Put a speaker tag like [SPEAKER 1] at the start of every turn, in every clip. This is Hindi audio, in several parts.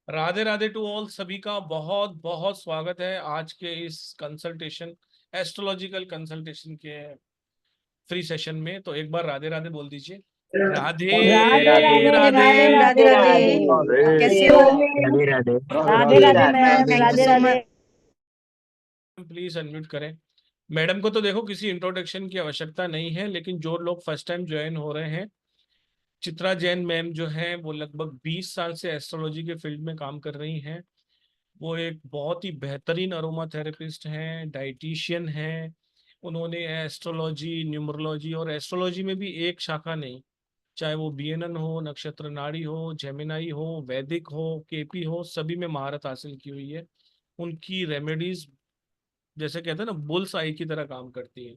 [SPEAKER 1] Radhe Radhe to all. सभी का बहुत बहुत स्वागत है आज के इस कंसल्टेशन, एस्ट्रोलॉजिकल कंसल्टेशन के फ्री सेशन में। तो एक बार राधे राधे बोल दीजिए।
[SPEAKER 2] राधे
[SPEAKER 1] राधे
[SPEAKER 2] राधे
[SPEAKER 1] राधे।
[SPEAKER 2] मैम, राधे राधे। कैसे हो?
[SPEAKER 3] Radhe Radhe.
[SPEAKER 2] Radhe Radhe ma'am,
[SPEAKER 1] thank you
[SPEAKER 2] Radhe
[SPEAKER 1] so
[SPEAKER 2] Radhe.
[SPEAKER 1] Much. Please unmute करें। मैडम को तो देखो किसी इंट्रोडक्शन की आवश्यकता नहीं है, लेकिन जो लोग फर्स्ट टाइम ज्वाइन हो रहे हैं, चित्रा जैन मैम जो है वो लगभग 20 साल से एस्ट्रोलॉजी के फील्ड में काम कर रही हैं। वो एक बहुत ही बेहतरीन अरोमा थेरेपिस्ट हैं, डाइटिशियन हैं। उन्होंने एस्ट्रोलॉजी, न्यूमरोलॉजी और एस्ट्रोलॉजी में भी एक शाखा नहीं, चाहे वो बीएनएन हो, नक्षत्र नाड़ी हो, जेमिनाई हो, वैदिक हो, केपी हो, सभी में महारत हासिल की हुई है। उनकी रेमेडीज जैसे कहते हैं ना, बुल्स आई की तरह काम करती है।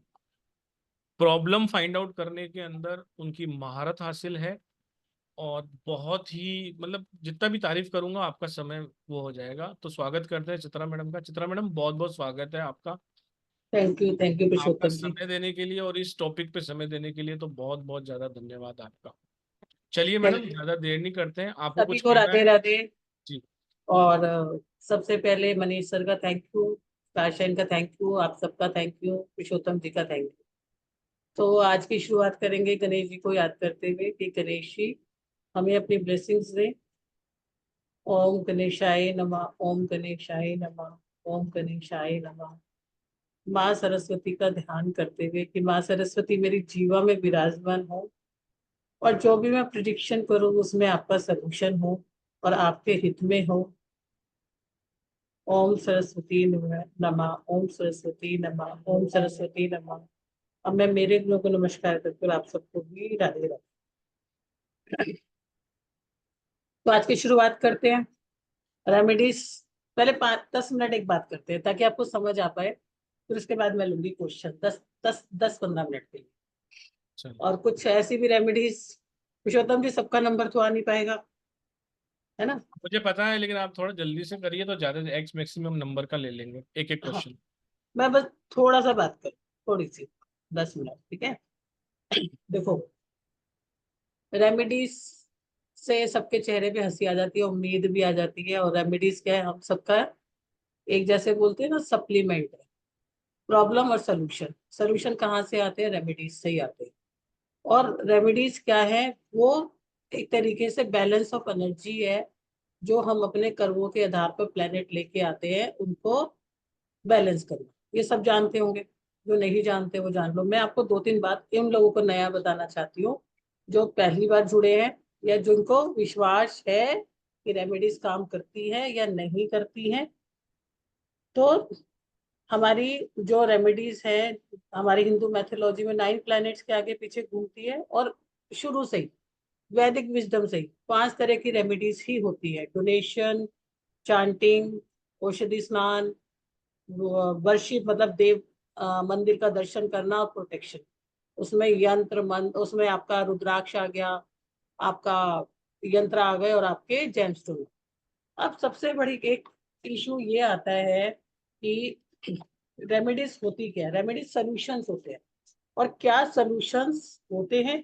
[SPEAKER 1] प्रॉब्लम फाइंड आउट करने के अंदर उनकी महारत हासिल है। और बहुत ही मतलब जितना भी तारीफ करूंगा आपका समय वो हो जाएगा। तो स्वागत करते हैं चित्रा मैडम का। चित्रा मैडम, बहुत बहुत स्वागत है आपका।
[SPEAKER 2] थैंक यू
[SPEAKER 1] आपका
[SPEAKER 2] पुरुषोत्तम जी।
[SPEAKER 1] समय देने के लिए और इस टॉपिक पे समय देने के लिए तो बहुत बहुत ज्यादा धन्यवाद आपका। चलिए मैडम,
[SPEAKER 2] थैंक यू।
[SPEAKER 1] ज्यादा देर नहीं करते हैं, आपको
[SPEAKER 2] सभी
[SPEAKER 1] कुछ
[SPEAKER 2] को
[SPEAKER 1] कहना
[SPEAKER 2] राधे
[SPEAKER 1] है?
[SPEAKER 2] राधे।
[SPEAKER 1] जी।
[SPEAKER 2] और सबसे पहले मनीष सर का थैंक यू, काशाइन का थैंक यू, आप सबका थैंक यू, पुरुषोत्तम जी का थैंक यू। तो आज की शुरुआत करेंगे गणेश जी को याद करते हुए कि गणेश जी हमें अपनी ब्लेसिंग्स दें। ओम गणेशाय नमः, ओम गणेशाय नमः, ओम गणेशाय नमः। माँ सरस्वती का ध्यान करते हुए कि माँ सरस्वती मेरी जीवा में विराजमान हो और जो भी मैं प्रिडिक्शन करूँ उसमें आपका सलूशन हो और आपके हित में हो। ओम सरस्वती नमः, ओम सरस्वती नमः, ओम सरस्वती नमः। अब मैं मेरे गुणों को नमस्कार करती हूँ, आप सबको भी राधे राधे। तो आज की शुरुआत करते हैं रेमेडीज। पहले 5-10 मिनट एक बात करते हैं ताकि आपको समझ आ पाए, फिर उसके बाद मैं लूंगी क्वेश्चन 10-15 मिनट के लिए।
[SPEAKER 1] चलो,
[SPEAKER 2] और कुछ ऐसी भी रेमेडीज, पुरुषोत्तम जी सबका नंबर तो आ नहीं पाएगा, है ना?
[SPEAKER 1] मुझे पता है, लेकिन आप थोड़ा जल्दी से करिए तो ज्यादा एक्स मैक्सिमम नंबर का ले लेंगे, एक एक
[SPEAKER 2] हाँ,
[SPEAKER 1] क्वेश्चन।
[SPEAKER 2] मैं बस थोड़ा सा बात करूँ, थोड़ी सी, 10 मिनट, ठीक है? देखो, रेमेडीज से सबके चेहरे पे हंसी आ जाती है, उम्मीद भी आ जाती है। और रेमेडीज क्या है, हम सबका एक जैसे बोलते हैं ना, सप्लीमेंट है। प्रॉब्लम और सोल्यूशन, सोल्यूशन कहाँ से आते हैं? रेमेडीज से ही आते हैं। और रेमेडीज क्या है? वो एक तरीके से बैलेंस ऑफ एनर्जी है, जो हम अपने कर्मों के आधार पर प्लेनेट लेके आते हैं, उनको बैलेंस करना। ये सब जानते होंगे, जो नहीं जानते वो जान लो। मैं आपको 2-3 बात इन लोगों को नया बताना चाहती हूँ, जो पहली बार जुड़े हैं या जिनको विश्वास है कि रेमेडीज काम करती है या नहीं करती है। तो हमारी जो रेमेडीज है, हमारी हिंदू मैथोलॉजी में 9 प्लैनेट्स के आगे पीछे घूमती है। और शुरू से ही वैदिक विजडम से ही 5 तरह की रेमेडीज ही होती है: डोनेशन, चांटिंग, औषधि स्नान, वर्शिप मतलब देव, मंदिर का दर्शन करना, और प्रोटेक्शन। उसमें यंत्र मंत्र, उसमें आपका रुद्राक्ष आ गया, आपका यंत्र आ गए, और आपके जेमस्टोन। अब सबसे बड़ी एक इशू ये आता है कि रेमेडीज होती क्या है? रेमेडीज सोल्यूशंस होते हैं। और क्या सोल्यूशंस होते हैं,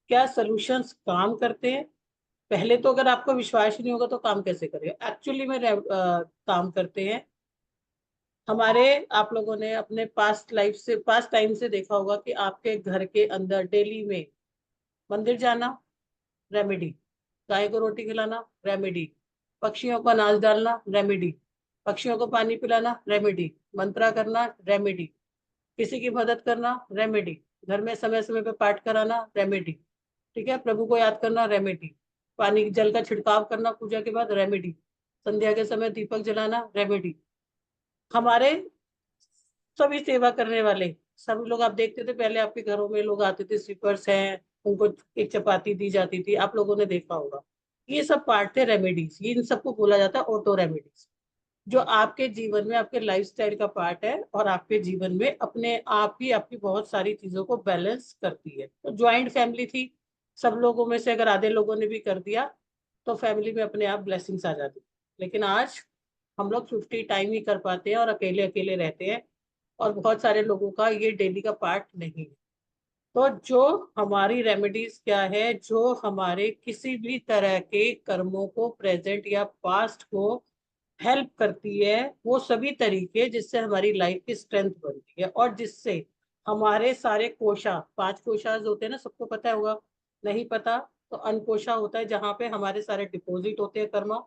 [SPEAKER 2] क्या सोल्यूशंस काम करते हैं? पहले तो अगर आपको विश्वास ही नहीं होगा तो काम कैसे करेगा? एक्चुअली में काम करते हैं। हमारे, आप लोगों ने अपने पास्ट लाइफ से, पास्ट टाइम से देखा होगा कि आपके घर के अंदर डेली में मंदिर जाना रेमेडी, गाय को रोटी खिलाना रेमेडी, पक्षियों को अनाज डालना रेमेडी, पक्षियों को पानी पिलाना रेमेडी, मंत्रा करना रेमेडी, किसी की मदद करना रेमेडी, घर में समय समय पे पाठ कराना रेमेडी, ठीक है, प्रभु को याद करना रेमेडी, पानी जल का छिड़काव करना पूजा के बाद रेमेडी, संध्या के समय दीपक जलाना रेमेडी। हमारे सभी सेवा करने वाले सभी लोग, आप देखते थे पहले आपके घरों में लोग आते थे, स्वीपर्स हैं, उनको एक चपाती दी जाती थी, आप लोगों ने देखा होगा। ये सब पार्ट थे रेमेडीज। ये इन सबको बोला जाता है ऑटो रेमेडीज, जो आपके जीवन में आपके लाइफस्टाइल का पार्ट है और आपके जीवन में अपने आप ही आपकी बहुत सारी चीजों को बैलेंस करती है। तो ज्वाइंट फैमिली थी, सब लोगों में से अगर आधे लोगों ने भी कर दिया तो फैमिली में अपने आप ब्लेसिंग्स आ जाती। लेकिन आज हम लोग 50 टाइम ही कर पाते हैं और अकेले अकेले रहते हैं, और बहुत सारे लोगों का ये डेली का पार्ट नहीं है। तो जो हमारी रेमेडीज क्या है, जो हमारे किसी भी तरह के कर्मों को, प्रेजेंट या पास्ट को हेल्प करती है, वो सभी तरीके जिससे हमारी लाइफ की स्ट्रेंथ बनती है और जिससे हमारे सारे कोशा, 5 कोशास होते हैं ना, सबको पता होगा, नहीं पता तो अनकोशा होता है जहाँ पे हमारे सारे डिपॉजिट होते हैं कर्मा,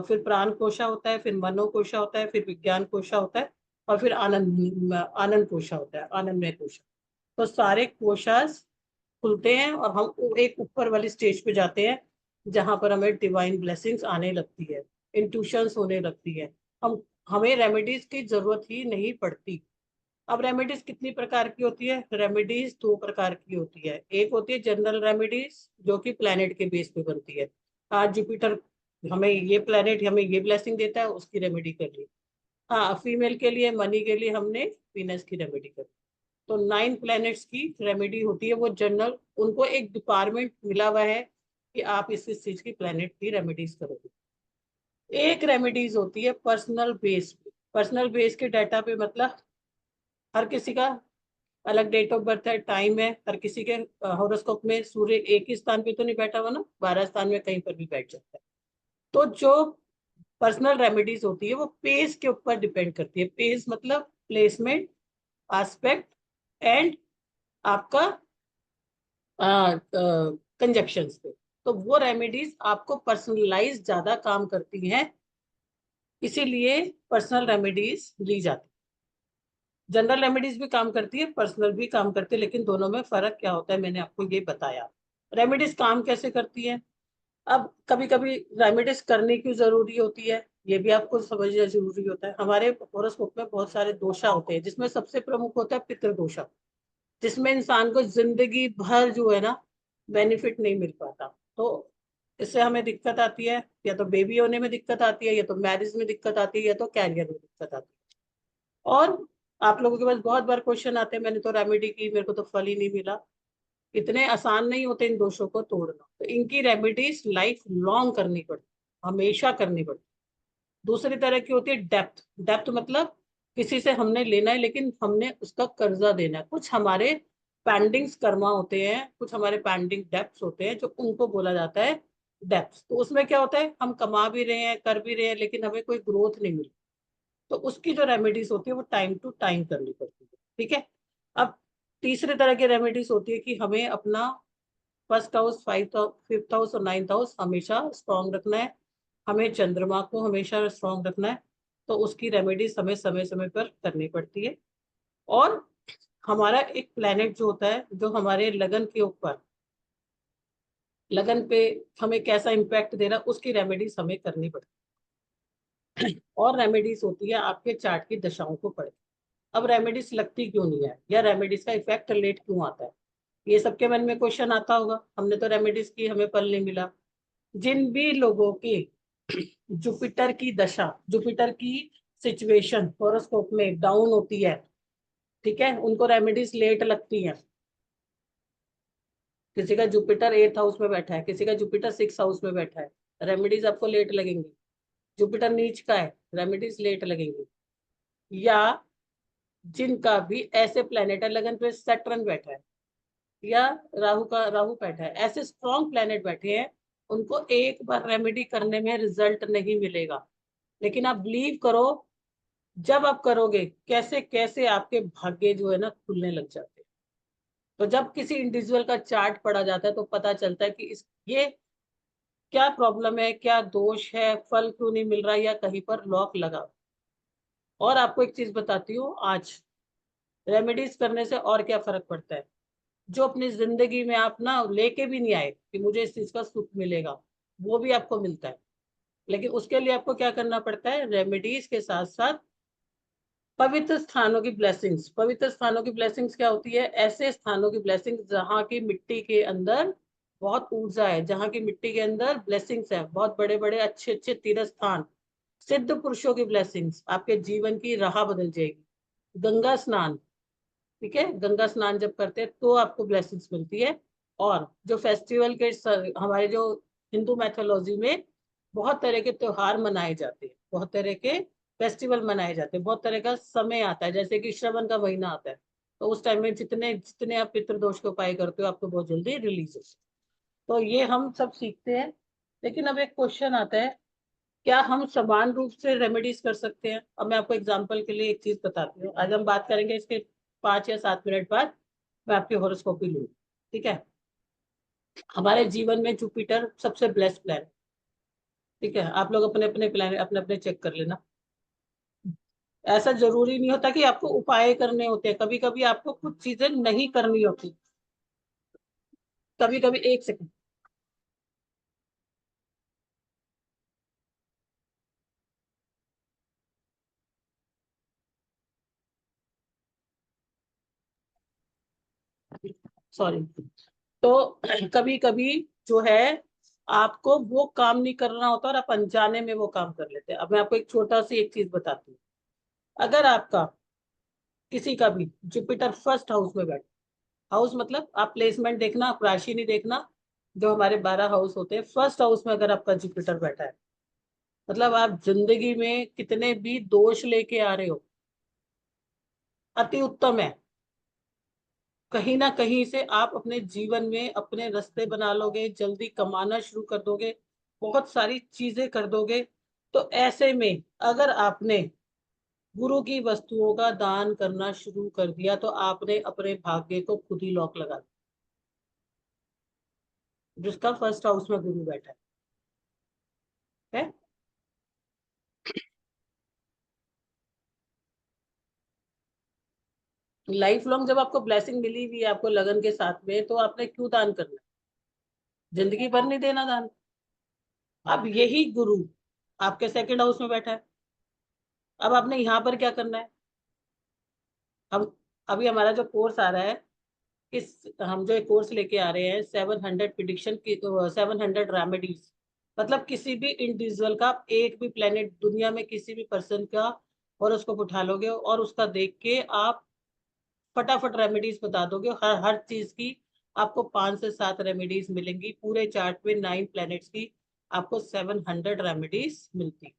[SPEAKER 2] फिर प्राण कोशा होता है, फिर मनो कोशा होता है, फिर विज्ञान कोशा होता है, और फिर आनंद आनंद कोशा होता है, आनंदमय कोशा। तो सारे कोशास खुलते हैं और हम एक ऊपर वाली स्टेज पे जाते हैं जहां पर हमें डिवाइन ब्लेसिंग्स आने लगती है, इंट्यूशंस होने लगती है, हमें रेमेडीज की जरूरत ही नहीं पड़ती। अब रेमेडीज कितनी प्रकार की होती है? रेमेडीज 2 प्रकार की होती है। एक होती है जनरल रेमेडीज जो कि प्लेनेट के बेस पे बनती है। आज जुपिटर हमें ये प्लेनेट हमें ये ब्लेसिंग देता है, उसकी रेमेडी कर ली। हाँ, फीमेल के लिए, मनी के लिए हमने वीनस की रेमेडी कर ली। तो 9 प्लैनेट्स की रेमेडी होती है, वो जनरल, उनको एक डिपार्टमेंट मिला हुआ है कि आप इस चीज की प्लैनेट की रेमेडीज करोगे। एक रेमेडीज होती है पर्सनल बेस पे। पर्सनल बेस के डाटा पे मतलब हर किसी का अलग डेट ऑफ बर्थ है, टाइम है, हर किसी के हॉरोस्कोप में सूर्य एक ही स्थान पे तो नहीं बैठा हुआ ना, 12 स्थान में कहीं पर भी बैठ सकता है। तो जो पर्सनल रेमेडीज होती है वो पेज के ऊपर डिपेंड करती है। पेज मतलब प्लेसमेंट, एस्पेक्ट एंड आपका कंजक्शन पे। तो वो रेमेडीज आपको पर्सनलाइज ज्यादा काम करती हैं, इसीलिए पर्सनल रेमेडीज ली जाती है। जनरल रेमेडीज भी काम करती है, पर्सनल भी काम करती है, लेकिन दोनों में फर्क क्या होता है मैंने आपको ये बताया। रेमेडीज काम कैसे करती है? अब कभी कभी रेमेडीज करने क्यों जरूरी होती है, ये भी आपको समझना जरूरी होता है। हमारे होरोस्कोप में बहुत सारे दोषा होते हैं, जिसमें सबसे प्रमुख होता है पितृदोषा, जिसमें इंसान को जिंदगी भर जो है ना बेनिफिट नहीं मिल पाता। तो इससे हमें दिक्कत आती है, या तो बेबी होने में दिक्कत आती है, या तो मैरिज में दिक्कत आती है, या तो कैरियर में दिक्कत आती है। और आप लोगों के पास बहुत बार क्वेश्चन आते हैं, मैंने तो रेमेडी की, मेरे को तो फल ही नहीं मिला। इतने आसान नहीं होते इन दोषों को तोड़ना, तो इनकी रेमेडीज लाइफ लॉन्ग करनी पड़ती, हमेशा करनी पड़ती। दूसरी तरह की होती है डेप्थ। डेप्थ मतलब किसी से हमने लेना है लेकिन हमने उसका कर्जा देना है, कुछ हमारे पेंडिंग्स कर्मा होते हैं, कुछ हमारे पेंडिंग डेप्थ होते हैं, जो उनको बोला जाता है डेप्थ। तो उसमें क्या होता है, हम कमा भी रहे हैं, कर भी रहे हैं, लेकिन हमें कोई ग्रोथ नहीं मिली। तो उसकी जो रेमेडीज होती है वो टाइम टू टाइम करनी पड़ती है। ठीक है। अब तीसरे तरह की रेमेडीज होती है कि हमें अपना फर्स्ट हाउस, 5th हाउस और 9th हाउस हमेशा स्ट्रांग रखना है, हमें चंद्रमा को हमेशा स्ट्रांग रखना है। तो उसकी रेमेडीज हमें समय समय पर करनी पड़ती है। और हमारा एक प्लेनेट जो होता है, जो हमारे लगन के ऊपर, लगन पे हमें कैसा इम्पैक्ट दे रहा है, उसकी रेमेडीज हमें करनी पड़ती है। और रेमेडीज होती है आपके चार्ट की दशाओं को पढ़। अब रेमेडीज लगती क्यों नहीं है, या रेमेडीज का इफेक्ट लेट क्यों आता है, ये सबके मन में क्वेश्चन आता होगा। हमने तो रेमेडीज की, हमें फल नहीं मिला। जिन भी लोगों की जुपिटर की दशा, जुपिटर की सिचुएशन हॉरोस्कोप में डाउन होती है, ठीक है, उनको रेमेडीज लेट लगती हैं। किसी का जुपिटर 8th हाउस में बैठा है, किसी का जुपिटर 6th हाउस में बैठा है, रेमेडीज आपको लेट लगेंगी। जुपिटर नीच का है, रेमेडीज लेट लगेंगी। या जिनका भी ऐसे प्लेनेट है, लगन पे सैटर्न बैठा है, या राहु बैठा है, ऐसे स्ट्रॉन्ग प्लेनेट बैठे हैं, उनको एक बार रेमेडी करने में रिजल्ट नहीं मिलेगा। लेकिन आप बिलीव करो, जब आप करोगे, कैसे कैसे आपके भाग्य जो है ना खुलने लग जाते हैं। तो जब किसी इंडिविजुअल का चार्ट पढ़ा जाता है तो पता चलता है कि इस ये क्या प्रॉब्लम है, क्या दोष है, फल क्यों नहीं मिल रहा, या कहीं पर लॉक लगा। और आपको एक चीज बताती हूँ आज, रेमेडीज करने से और क्या फर्क पड़ता है। जो अपनी जिंदगी में आप ना लेके भी नहीं आए कि मुझे इस चीज का सुख मिलेगा, वो भी आपको मिलता है। लेकिन उसके लिए आपको क्या करना पड़ता है, रेमेडीज के साथ साथ पवित्र स्थानों की ब्लेसिंग्स। पवित्र स्थानों की ब्लेसिंग्स क्या होती है? ऐसे स्थानों की ब्लेसिंग्स जहाँ की मिट्टी के अंदर बहुत ऊर्जा है, जहाँ की मिट्टी के अंदर ब्लेसिंग्स है, बहुत बड़े बड़े अच्छे अच्छे तीर्थ स्थान, सिद्ध पुरुषों की ब्लेसिंग्स, आपके जीवन की राह बदल जाएगी। गंगा स्नान, ठीक है, गंगा स्नान जब करते हैं तो आपको ब्लेसिंग्स मिलती है। और जो फेस्टिवल के हमारे जो हिंदू मैथोलॉजी में बहुत तरह के त्योहार मनाए जाते हैं, बहुत तरह के फेस्टिवल मनाए जाते हैं, बहुत तरह का समय आता है, जैसे कि श्रवण का महीना आता है, तो उस टाइम में जितने जितने आप पितृदोष के उपाय करते हो आपको बहुत जल्दी रिलीज हो। तो ये हम सब सीखते हैं। लेकिन अब एक क्वेश्चन आता है, क्या हम समान रूप से रेमेडीज कर सकते हैं? अब मैं आपको एग्जांपल के लिए एक चीज बताती हूँ, आज हम बात करेंगे इसके 5 या 7 मिनट बाद मैं आपकी हॉरोस्कोपी लूँ। ठीक है? हमारे जीवन में जुपिटर सबसे ब्लेस्ड प्लैनेट। ठीक है, आप लोग अपने अपने प्लैनेट अपने अपने चेक कर लेना। ऐसा जरूरी नहीं होता कि आपको उपाय करने होते हैं, कभी कभी आपको कुछ चीजें नहीं करनी होती। कभी कभी, एक सेकंड, सॉरी। तो कभी कभी जो है आपको वो काम नहीं करना होता और आप अनजाने में वो काम कर लेते हैं। अब मैं आपको एक छोटा सी एक चीज बताती हूँ। अगर आपका किसी का भी जुपिटर फर्स्ट हाउस में बैठे, हाउस मतलब आप प्लेसमेंट देखना, आप राशि नहीं देखना, जो हमारे 12 हाउस होते हैं, फर्स्ट हाउस में अगर आपका जुपिटर बैठा है, मतलब आप जिंदगी में कितने भी दोष लेके आ रहे हो, अति उत्तम है। कहीं ना कहीं से आप अपने जीवन में अपने रास्ते बना लोगे, जल्दी कमाना शुरू कर दोगे, बहुत सारी चीजें कर दोगे। तो ऐसे में अगर आपने गुरु की वस्तुओं का दान करना शुरू कर दिया तो आपने अपने भाग्य को खुद ही लॉक लगा दिया, जिसका फर्स्ट हाउस में गुरु बैठा है। लाइफ लॉन्ग जब आपको ब्लेसिंग मिली हुई है आपको लगन के साथ में, तो आपने क्यों दान करना है? जिंदगी भर नहीं देना दान। अब यही गुरु आपके सेकंड हाउस में बैठा है। अब आपने यहाँ पर क्या करना है? हम अभी हमारा जो कोर्स आ रहा है, इस हम जो एक कोर्स लेके आ रहे हैं 700 प्रिडिक्शन की, 700 रेमेडीज, मतलब किसी भी इंडिविजुअल का एक भी प्लेनेट दुनिया में किसी भी पर्सन का और उसको उठा लोगे और उसका देख के आप फटाफट रेमेडीज बता दोगे। हर हर चीज की आपको 5 से 7 रेमेडीज मिलेंगी। पूरे चार्ट में 9 प्लैनेट्स की आपको 700 रेमेडीज मिलती।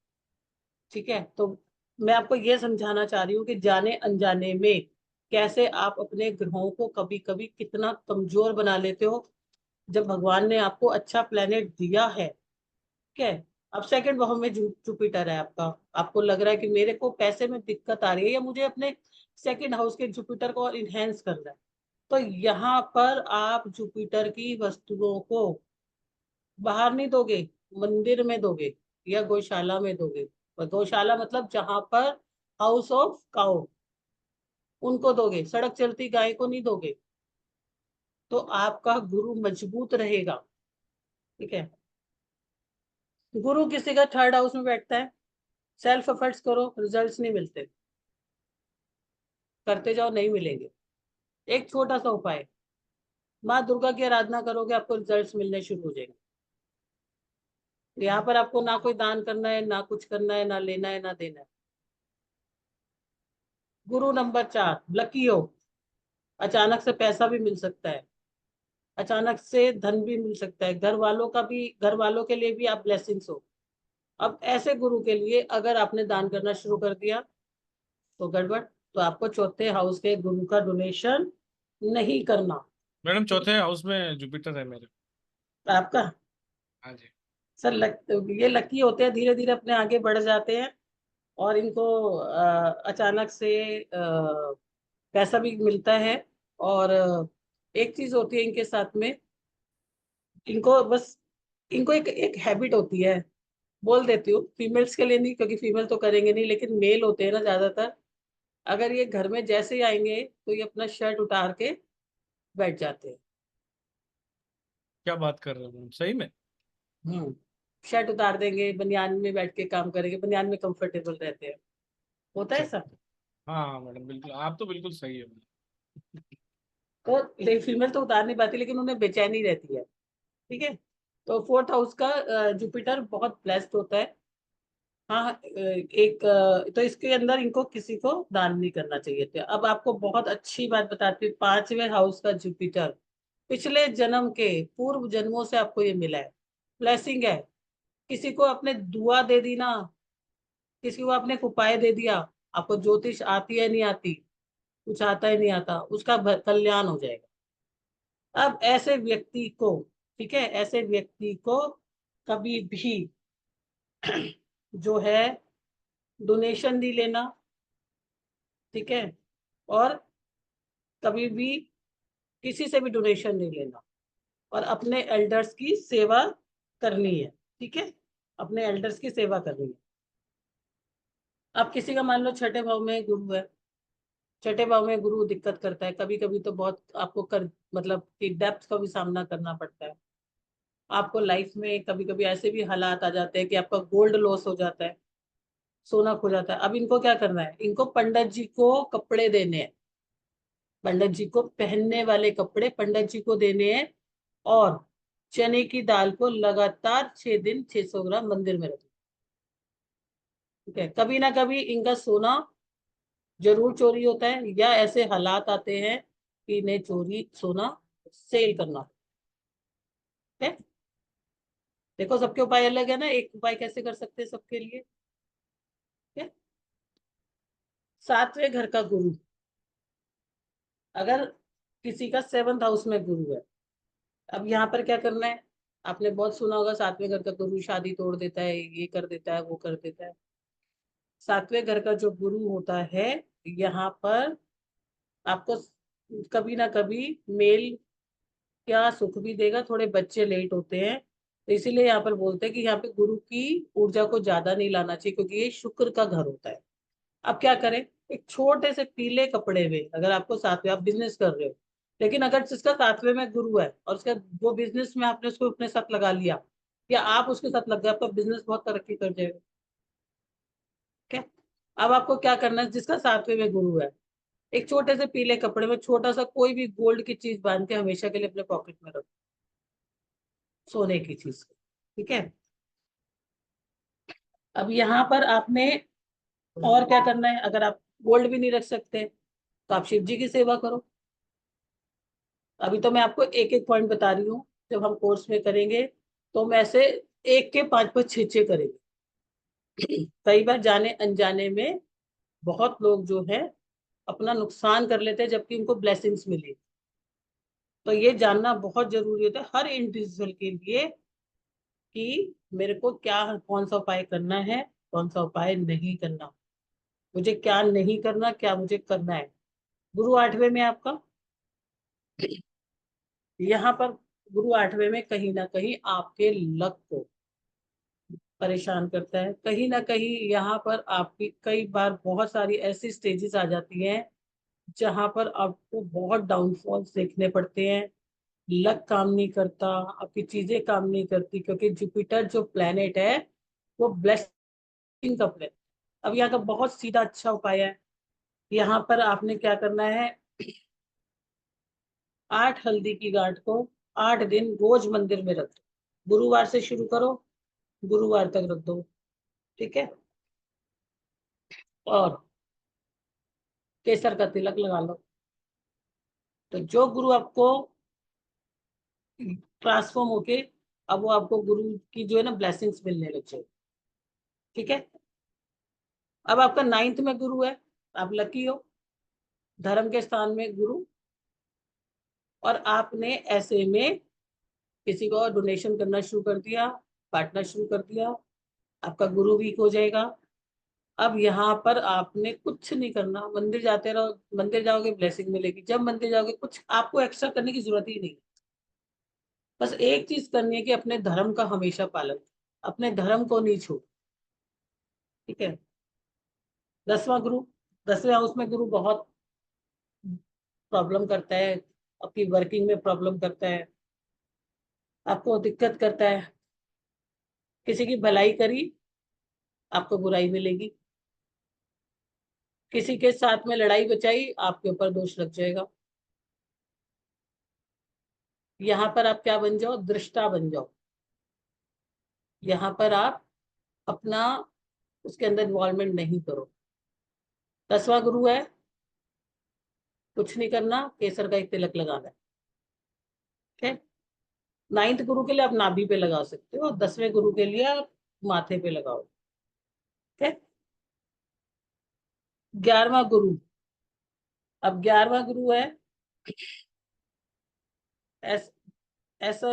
[SPEAKER 2] ठीक है? तो मैं आपको ये समझाना चाह रही हूँ कि जाने अनजाने में कैसे आप अपने ग्रहों को कभी कभी कितना कमजोर बना लेते हो, जब भगवान ने आपको अच्छा प्लेनेट दिया है। ठीक है? अब सेकंड भाव में जुपिटर है आपका, आपको लग रहा है कि मेरे को पैसे में दिक्कत आ रही है या मुझे अपने सेकंड हाउस के जुपिटर को और इनहेंस करना है, तो यहाँ पर आप जुपिटर की वस्तुओं को बाहर नहीं दोगे, मंदिर में दोगे या गौशाला में दोगे। और गौशाला मतलब जहां पर हाउस ऑफ काउ, उनको दोगे, सड़क चलती गाय को नहीं दोगे। तो आपका गुरु मजबूत रहेगा। ठीक है? गुरु किसी का थर्ड हाउस में बैठता है, सेल्फ एफर्ट्स करो, रिजल्ट्स नहीं मिलते, करते जाओ, नहीं मिलेंगे। एक छोटा सा उपाय, माँ दुर्गा की आराधना करोगे आपको रिजल्ट्स मिलने शुरू हो जाएंगे। यहाँ पर आपको ना कोई दान करना है, ना कुछ करना है, ना लेना है, ना देना है। गुरु नंबर 4, लकी हो, अचानक से पैसा भी मिल सकता है, अचानक से धन भी मिल सकता है, घर वालों का भी, घर वालों के लिए भी आप ब्लेसिंग्स हो। अब ऐसे गुरु के लिए अगर आपने दान करना शुरू कर दिया तो गड़बड़। तो आपको चौथे हाउस के गुरु का डोनेशन नहीं करना।
[SPEAKER 1] मैडम
[SPEAKER 2] ठीक
[SPEAKER 1] चौथे हाउस में जुपिटर है मेरे।
[SPEAKER 2] है? आपका
[SPEAKER 1] हाँ जी।
[SPEAKER 2] सर ये लकी होते हैं, धीरे धीरे अपने आगे बढ़ जाते हैं और इनको अचानक से पैसा भी मिलता है। और एक चीज होती है इनके साथ में, इनको बस, इनको एक एक हैबिट होती है, बोल देती हूँ फीमेल्स के लिए नहीं, क्योंकि फीमेल तो करेंगे नहीं, लेकिन मेल होते हैं ना ज्यादातर, अगर ये घर में जैसे ही आएंगे तो ये अपना शर्ट उतार के बैठ जाते हैं।
[SPEAKER 1] क्या बात कर रहे हो मैडम, सही में?
[SPEAKER 2] हम्म। शर्ट उतार देंगे, बनियान में बैठ के काम करेंगे, बनियान में कंफर्टेबल रहते हैं। होता है
[SPEAKER 1] अच्छा।
[SPEAKER 2] सब।
[SPEAKER 1] हाँ हाँ मैडम, बिल्कुल, आप तो बिल्कुल सही है मैडम।
[SPEAKER 2] तो फीमेल तो उतार नहीं पाती, लेकिन उन्हें बेचैनी रहती है। ठीक है? तो फोर्थ हाउस का जुपिटर बहुत ब्लेस्ड होता है। हाँ, एक तो इसके अंदर इनको किसी को दान नहीं करना चाहिए था। अब आपको बहुत अच्छी बात बताती हूँ, 5वें हाउस का जुपिटर पिछले जन्म के, पूर्व जन्मों से आपको ये मिला है, ब्लेसिंग है। किसी को आपने दुआ दे दी ना, किसी को आपने उपाय दे दिया, आपको ज्योतिष आती है नहीं आती, कुछ आता ही नहीं आता, उसका कल्याण हो जाएगा। अब ऐसे व्यक्ति को, ठीक है, ऐसे व्यक्ति को कभी भी जो है डोनेशन नहीं लेना, ठीक है, और कभी भी किसी से भी डोनेशन नहीं लेना, और अपने एल्डर्स की सेवा करनी है, ठीक है, अपने एल्डर्स की सेवा करनी है। अब किसी का मान लो छठे भाव में गुरु है, छठे भाव में गुरु दिक्कत करता है, कभी कभी तो बहुत आपको कर मतलब कि डेप्थ का भी सामना करना पड़ता है। आपको लाइफ में कभी कभी ऐसे भी हालात आ जाते हैं कि आपका गोल्ड लॉस हो जाता है, सोना खो जाता है। अब इनको क्या करना है, इनको पंडित जी को कपड़े देने हैं, पंडित जी को पहनने वाले कपड़े पंडित जी को देने हैं, और चने की दाल को लगातार 6 दिन 600 ग्राम मंदिर में रखना। ठीक है, कभी ना कभी इनका सोना जरूर चोरी होता है, या ऐसे हालात आते हैं कि इन्हें चोरी सोना सेल करना है। देखो सबके उपाय अलग है ना, एक उपाय कैसे कर सकते हैं सबके लिए। ठीक है, सातवें घर का गुरु, अगर किसी का 7th हाउस में गुरु है, अब यहाँ पर क्या करना है, आपने बहुत सुना होगा सातवें घर का गुरु शादी तोड़ देता है, ये कर देता है, वो कर देता है। सातवें घर का जो गुरु होता है, यहाँ पर आपको कभी ना कभी मेल क्या सुख भी देगा, थोड़े बच्चे लेट होते हैं, तो इसीलिए यहाँ पर बोलते हैं कि यहाँ पे गुरु की ऊर्जा को ज्यादा नहीं लाना चाहिए, क्योंकि ये शुक्र का घर होता है। अब क्या करें, एक छोटे से पीले कपड़े में, अगर आपको सातवें, आप बिजनेस कर रहे हो, लेकिन अगर जिसका सातवें में गुरु है और उसका वो बिजनेस में आपने उसको अपने साथ लगा लिया, या आप उसके साथ लग गए, आपका बिजनेस बहुत तरक्की कर जाएगा। ठीक है, अब आपको क्या करना है, जिसका सातवें में गुरु है, एक छोटे से पीले कपड़े में छोटा सा कोई भी गोल्ड की चीज बांध के हमेशा के लिए अपने पॉकेट में रखो, सोने की चीज। ठीक है, अब यहाँ पर आपने और क्या करना है, अगर आप गोल्ड भी नहीं रख सकते तो आप शिव जी की सेवा करो। अभी तो मैं आपको एक एक पॉइंट बता रही हूँ, जब हम कोर्स में करेंगे तो हम ऐसे एक के 5 5 6 6 करेंगे। कई बार जाने अनजाने में बहुत लोग जो है अपना नुकसान कर लेते हैं, जबकि उनको ब्लेसिंग्स मिली। तो ये जानना बहुत जरूरी होता है हर इंडिविजुअल के लिए कि मेरे को क्या, कौन सा उपाय करना है, कौन सा उपाय नहीं करना, मुझे क्या नहीं करना, क्या मुझे करना है। गुरु आठवें में आपका, यहाँ पर गुरु आठवें में कहीं ना कहीं आपके लक को परेशान करता है, कहीं ना कहीं यहाँ पर आपकी कई बार बहुत सारी ऐसी स्टेजेस आ जाती हैं जहां पर आपको बहुत डाउनफॉल्स देखने पड़ते हैं। लक काम नहीं करता, आपकी चीजें काम नहीं करती, क्योंकि जुपिटर जो प्लेनेट है वो ब्लेसिंग का प्लेनेट। अब यहाँ का बहुत सीधा अच्छा उपाय है, यहाँ पर आपने क्या करना है, 8 हल्दी की गांठ को 8 दिन रोज मंदिर में रख दो, गुरुवार से शुरू करो, गुरुवार तक रख दो। ठीक है, और केसर का तिलक लगा लो, तो जो गुरु आपको ट्रांसफॉर्म होके, अब वो आपको गुरु की जो है ना ब्लेसिंग्स मिलने लग जाए। ठीक है, अब आपका 9th में गुरु है, आप लकी हो, धर्म के स्थान में गुरु, और आपने ऐसे में किसी को डोनेशन करना शुरू कर दिया, बांटना शुरू कर दिया, आपका गुरु वीक हो जाएगा। अब यहाँ पर आपने कुछ नहीं करना, मंदिर जाते रहो, मंदिर जाओगे ब्लेसिंग मिलेगी, जब मंदिर जाओगे कुछ आपको एक्स्ट्रा करने की जरूरत ही नहीं। बस एक चीज करनी है कि अपने धर्म का हमेशा पालन, अपने धर्म को नहीं छोड़। ठीक है, 10वां गुरु, 10वें हाउस में गुरु बहुत प्रॉब्लम करता है, आपकी वर्किंग में प्रॉब्लम करता है, आपको दिक्कत करता है, किसी की भलाई करी आपको बुराई मिलेगी, किसी के साथ में लड़ाई बचाई आपके ऊपर दोष लग जाएगा। यहाँ पर आप क्या बन जाओ, दृष्टा बन जाओ, यहाँ पर आप अपना उसके अंदर इन्वॉल्वमेंट नहीं करो। 10वां गुरु है, कुछ नहीं करना, केसर का एक तिलक लगाना है। ठीक है, 9th गुरु के लिए आप नाभि पे लगा सकते हो, 10वें गुरु के लिए आप माथे पे लगाओ। ठीक है, 11वां गुरु, अब 11वां गुरु है ऐस, ऐसा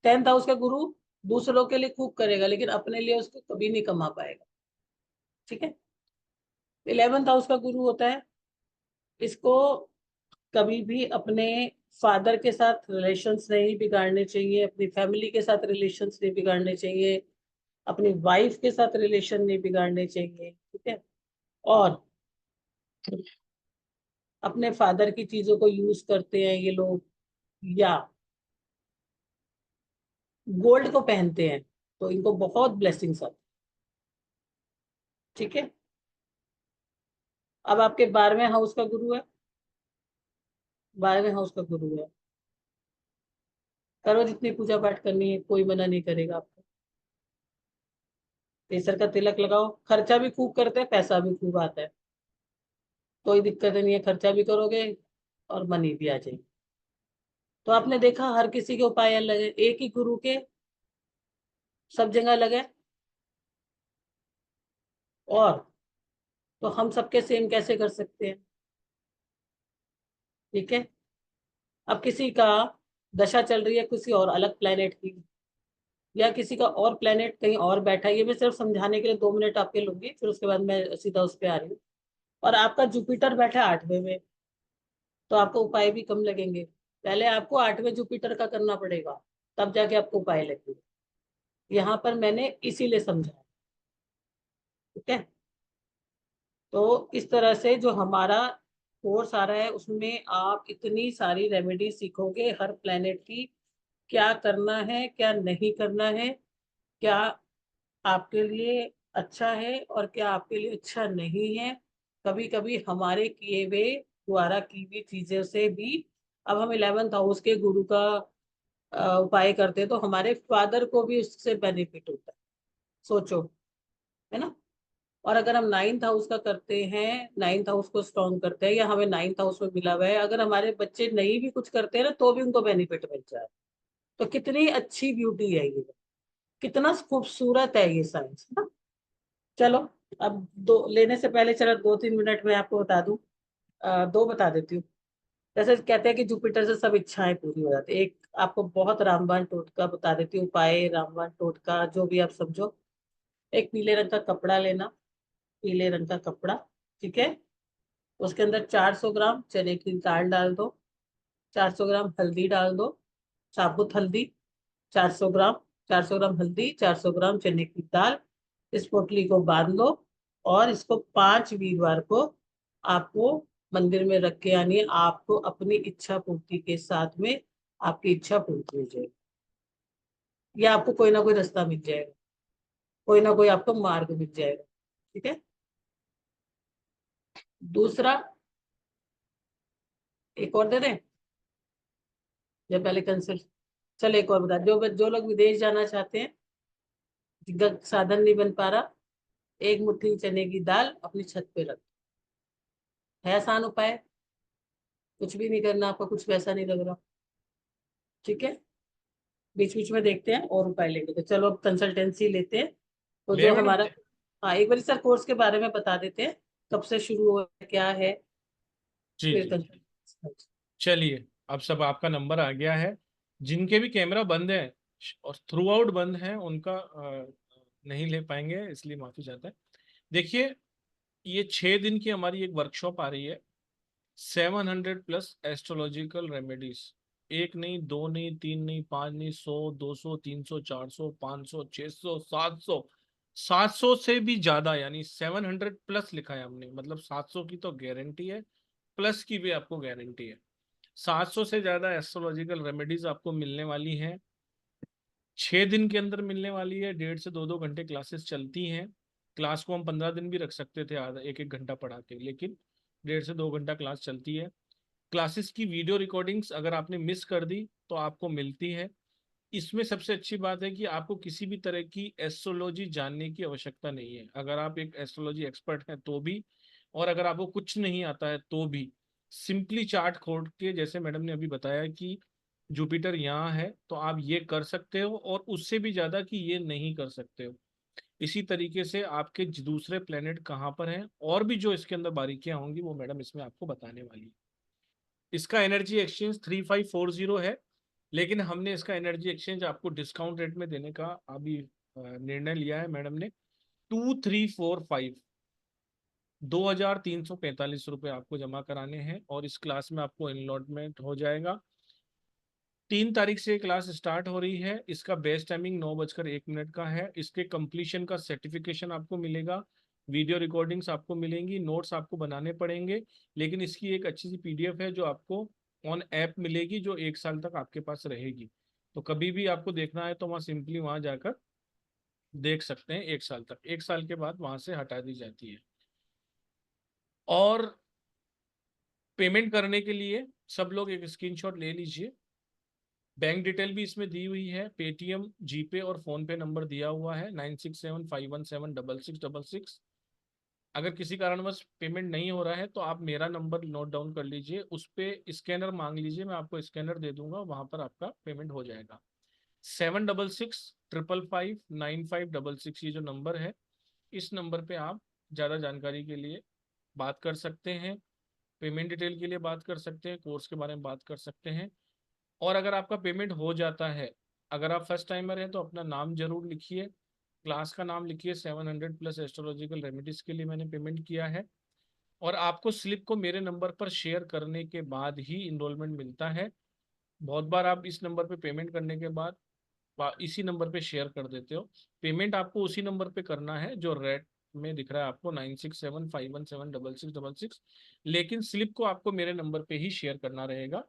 [SPEAKER 2] 10th हाउस का गुरु दूसरों के लिए खूब करेगा लेकिन अपने लिए उसको कभी नहीं कमा पाएगा। ठीक है। 11th हाउस का गुरु होता है, इसको कभी भी अपने फादर के साथ रिलेशंस नहीं बिगाड़ने चाहिए, अपनी फैमिली के साथ रिलेशंस नहीं बिगाड़ने चाहिए, अपनी वाइफ के साथ रिलेशन नहीं बिगाड़ने चाहिए। ठीक है। और अपने फादर की चीजों को यूज करते हैं ये लोग, या गोल्ड को पहनते हैं, तो इनको बहुत ब्लेसिंग्स आती। ठीक है। अब आपके 12वें हाउस का गुरु है, 12वें हाउस का गुरु है, करो जितनी पूजा पाठ करनी है, कोई मना नहीं करेगा आपको। केसर का तिलक लगाओ, खर्चा भी खूब करते हैं, पैसा भी खूब आता है, कोई दिक्कत नहीं है, खर्चा भी करोगे और मनी भी आ जाएगी। तो आपने देखा हर किसी के उपाय अलग है, एक ही गुरु के सब जगह अलग है। और तो हम सबके सेम कैसे कर सकते हैं? ठीक है। अब किसी का दशा चल रही है किसी और अलग प्लेनेट की, या किसी का और प्लेनेट कहीं और बैठा है, ये मैं सिर्फ समझाने के लिए 2 मिनट आपके लूंगी, फिर उसके बाद मैं सीधा उस पर आ रही हूँ। और आपका जुपिटर बैठा है 8वें में, तो आपको उपाय भी कम लगेंगे। पहले आपको 8वें जुपिटर का करना पड़ेगा, तब जाके आपको उपाय लगेंगे। यहाँ पर मैंने इसीलिए समझा। ठीक है। तो इस तरह से जो हमारा कोर्स आ रहा है उसमें आप इतनी सारी रेमेडी सीखोगे हर प्लेनेट की, क्या करना है क्या नहीं करना है, क्या आपके लिए अच्छा है और क्या आपके लिए अच्छा नहीं है। कभी कभी हमारे किए हुए द्वारा की हुई चीजों से भी, अब हम 11th हाउस के गुरु का उपाय करते हैं तो हमारे फादर को भी उससे बेनिफिट होता है। सोचो, है ना। और अगर हम 9th हाउस का करते हैं, 9th हाउस को स्ट्रॉन्ग करते हैं, या हमें 9th हाउस में मिला हुआ है, अगर हमारे बच्चे नहीं भी कुछ करते हैं ना तो भी उनको बेनिफिट मिल जाए। तो कितनी अच्छी ब्यूटी है ये, कितना खूबसूरत है ये साइंस ना। चलो, अब दो लेने से पहले चलो 2-3 मिनट में आपको बता दूं, दो बता देती हूँ। जैसे कहते हैं कि जुपिटर से सब इच्छाएं पूरी हो जाती है, एक आपको बहुत रामबाण टोटका बता देती हूँ, उपाय रामबाण टोटका जो भी आप समझो। एक पीले रंग का कपड़ा लेना, पीले रंग का कपड़ा। ठीक है। उसके अंदर 400 ग्राम चने की दाल डाल दो, 400 ग्राम हल्दी डाल दो, साबुत हल्दी 400 ग्राम, 400 ग्राम हल्दी, 400 ग्राम चने की दाल। इस पोटली को बांध लो और इसको 5 वीरवार को आपको मंदिर में रख के आनी है। आपको अपनी इच्छा पूर्ति के साथ में आपकी इच्छा पूर्ति हो जाएगी, या आपको कोई ना कोई रास्ता मिल जाएगा, कोई ना कोई आपको मार्ग मिल जाएगा। ठीक है। दूसरा, एक और दे दें या पहले कंसल्ट? चल एक और बता, जो जो लोग विदेश जाना चाहते हैं, जिनका साधन नहीं बन पा रहा, एक मुट्ठी चने की दाल अपनी छत पे रख, है आसान उपाय, कुछ भी नहीं करना आपका, कुछ पैसा नहीं लग रहा। ठीक है। बीच बीच में देखते हैं और उपाय लेंगे, तो चलो अब कंसल्टेंसी लेते हैं। तो
[SPEAKER 1] ले
[SPEAKER 2] जो
[SPEAKER 1] मैडम।
[SPEAKER 2] हमारा, हाँ एक बार सर कोर्स के बारे में बता देते हैं, कब से शुरू हो क्या है,
[SPEAKER 1] जी
[SPEAKER 2] फिर
[SPEAKER 1] जी जी।
[SPEAKER 2] कंसल्टेंसी।
[SPEAKER 1] चलिए, अब सब आपका नंबर आ गया है। जिनके भी कैमरा बंद है और थ्रू आउट बंद है उनका नहीं ले पाएंगे, इसलिए माफी चाहते हैं। देखिए, ये 6 दिन की हमारी एक वर्कशॉप आ रही है। 700+ एस्ट्रोलॉजिकल रेमेडीज, एक नहीं, दो नहीं, तीन नहीं, पांच नहीं, 100, 200, 300, 400, 500, 600, 700, 700 से भी ज्यादा, यानी 700+ लिखा है हमने, मतलब 700 की तो गारंटी है, प्लस की भी आपको गारंटी है। 700 से ज्यादा एस्ट्रोलॉजिकल रेमेडीज आपको मिलने वाली हैं, 6 दिन के अंदर मिलने वाली है। 1.5 से 2-2 घंटे क्लासेस चलती हैं। क्लास को हम 15 दिन भी रख सकते थे, आधा 1-1 घंटा पढ़ा के, लेकिन 1.5 से 2 घंटा क्लास चलती है। क्लासेस की वीडियो रिकॉर्डिंग्स अगर आपने मिस कर दी तो आपको मिलती है। इसमें सबसे अच्छी बात है कि आपको किसी भी तरह की एस्ट्रोलॉजी जानने की आवश्यकता नहीं है, अगर आप एक एस्ट्रोलॉजी एक्सपर्ट हैं तो भी, और अगर आपको कुछ नहीं आता है तो भी, सिंपली चार्ट खोल के, जैसे मैडम ने अभी बताया कि जुपिटर यहाँ है तो आप ये कर सकते हो, और उससे भी ज्यादा कि ये नहीं कर सकते हो। इसी तरीके से आपके दूसरे प्लेनेट कहाँ पर हैं, और भी जो इसके अंदर बारीकियां होंगी वो मैडम इसमें आपको बताने वाली है। इसका एनर्जी एक्सचेंज 3540 है, लेकिन हमने इसका एनर्जी एक्सचेंज आपको डिस्काउंट रेट में देने का अभी निर्णय लिया है मैडम ने। 2345, 2345 रुपये आपको जमा कराने हैं और इस क्लास में आपको एनरोलमेंट हो जाएगा। 3 तारीख से क्लास स्टार्ट हो रही है। इसका बेस्ट टाइमिंग 9:01 का है। इसके कंप्लीशन का सर्टिफिकेशन आपको मिलेगा, वीडियो रिकॉर्डिंग्स आपको मिलेंगी, नोट्स आपको बनाने पड़ेंगे, लेकिन इसकी एक अच्छी सी पीडीएफ है जो आपको ऑन ऐप मिलेगी, जो 1 साल तक आपके पास रहेगी। तो कभी भी आपको देखना है तो वहाँ सिंपली वहाँ जाकर देख सकते हैं। 1 साल तक, 1 साल के बाद वहाँ से हटा दी जाती है। और पेमेंट करने के लिए सब लोग एक स्क्रीनशॉट ले लीजिए। बैंक डिटेल भी इसमें दी हुई है, पेटीएम, जीपे और फोन पे नंबर दिया हुआ है 9675176666। अगर किसी कारणवश पेमेंट नहीं हो रहा है तो आप मेरा नंबर नोट डाउन कर लीजिए, उस पर स्कैनर मांग लीजिए, मैं आपको स्कैनर दे दूंगा, वहां पर आपका पेमेंट हो जाएगा। 7665559566 ये जो नंबर है, इस नंबर पे आप ज़्यादा जानकारी के लिए बात कर सकते हैं, पेमेंट डिटेल के लिए बात कर सकते हैं, कोर्स के बारे में बात कर सकते हैं। और अगर आपका पेमेंट हो जाता है, अगर आप फर्स्ट टाइमर हैं तो अपना नाम जरूर लिखिए, क्लास का नाम लिखिए, 700 प्लस एस्ट्रोलॉजिकल रेमेडीज के लिए मैंने पेमेंट किया है। और आपको स्लिप को मेरे नंबर पर शेयर करने के बाद ही इनरोलमेंट मिलता है। बहुत बार आप इस नंबर पे पेमेंट करने के बाद इसी नंबर पे शेयर कर देते हो। पेमेंट आपको उसी नंबर पे करना है जो रेड में दिख रहा है आपको, 9675176666, लेकिन स्लिप को आपको मेरे नंबर पे ही शेयर करना रहेगा,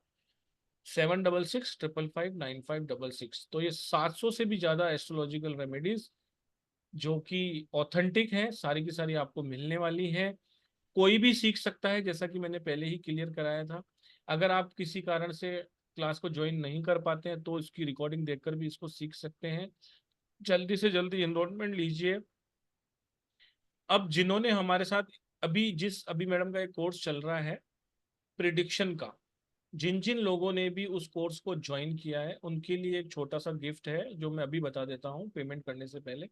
[SPEAKER 1] 7665559566। तो ये 700 से भी ज्यादा एस्ट्रोलॉजिकल रेमेडीज जो कि ऑथेंटिक है, सारी की सारी आपको मिलने वाली है। कोई भी सीख सकता है, जैसा कि मैंने पहले ही क्लियर कराया था। अगर आप किसी कारण से क्लास को ज्वाइन नहीं कर पाते हैं तो इसकी रिकॉर्डिंग देखकर भी इसको सीख सकते हैं। जल्दी से जल्दी एनरोलमेंट लीजिए। अब जिन्होंने हमारे साथ अभी मैडम का एक कोर्स चल रहा है प्रिडिक्शन का, जिन जिन लोगों ने भी उस कोर्स को ज्वाइन किया है उनके लिए एक छोटा सा गिफ्ट है जो मैं अभी बता देता हूँ पेमेंट करने से पहले।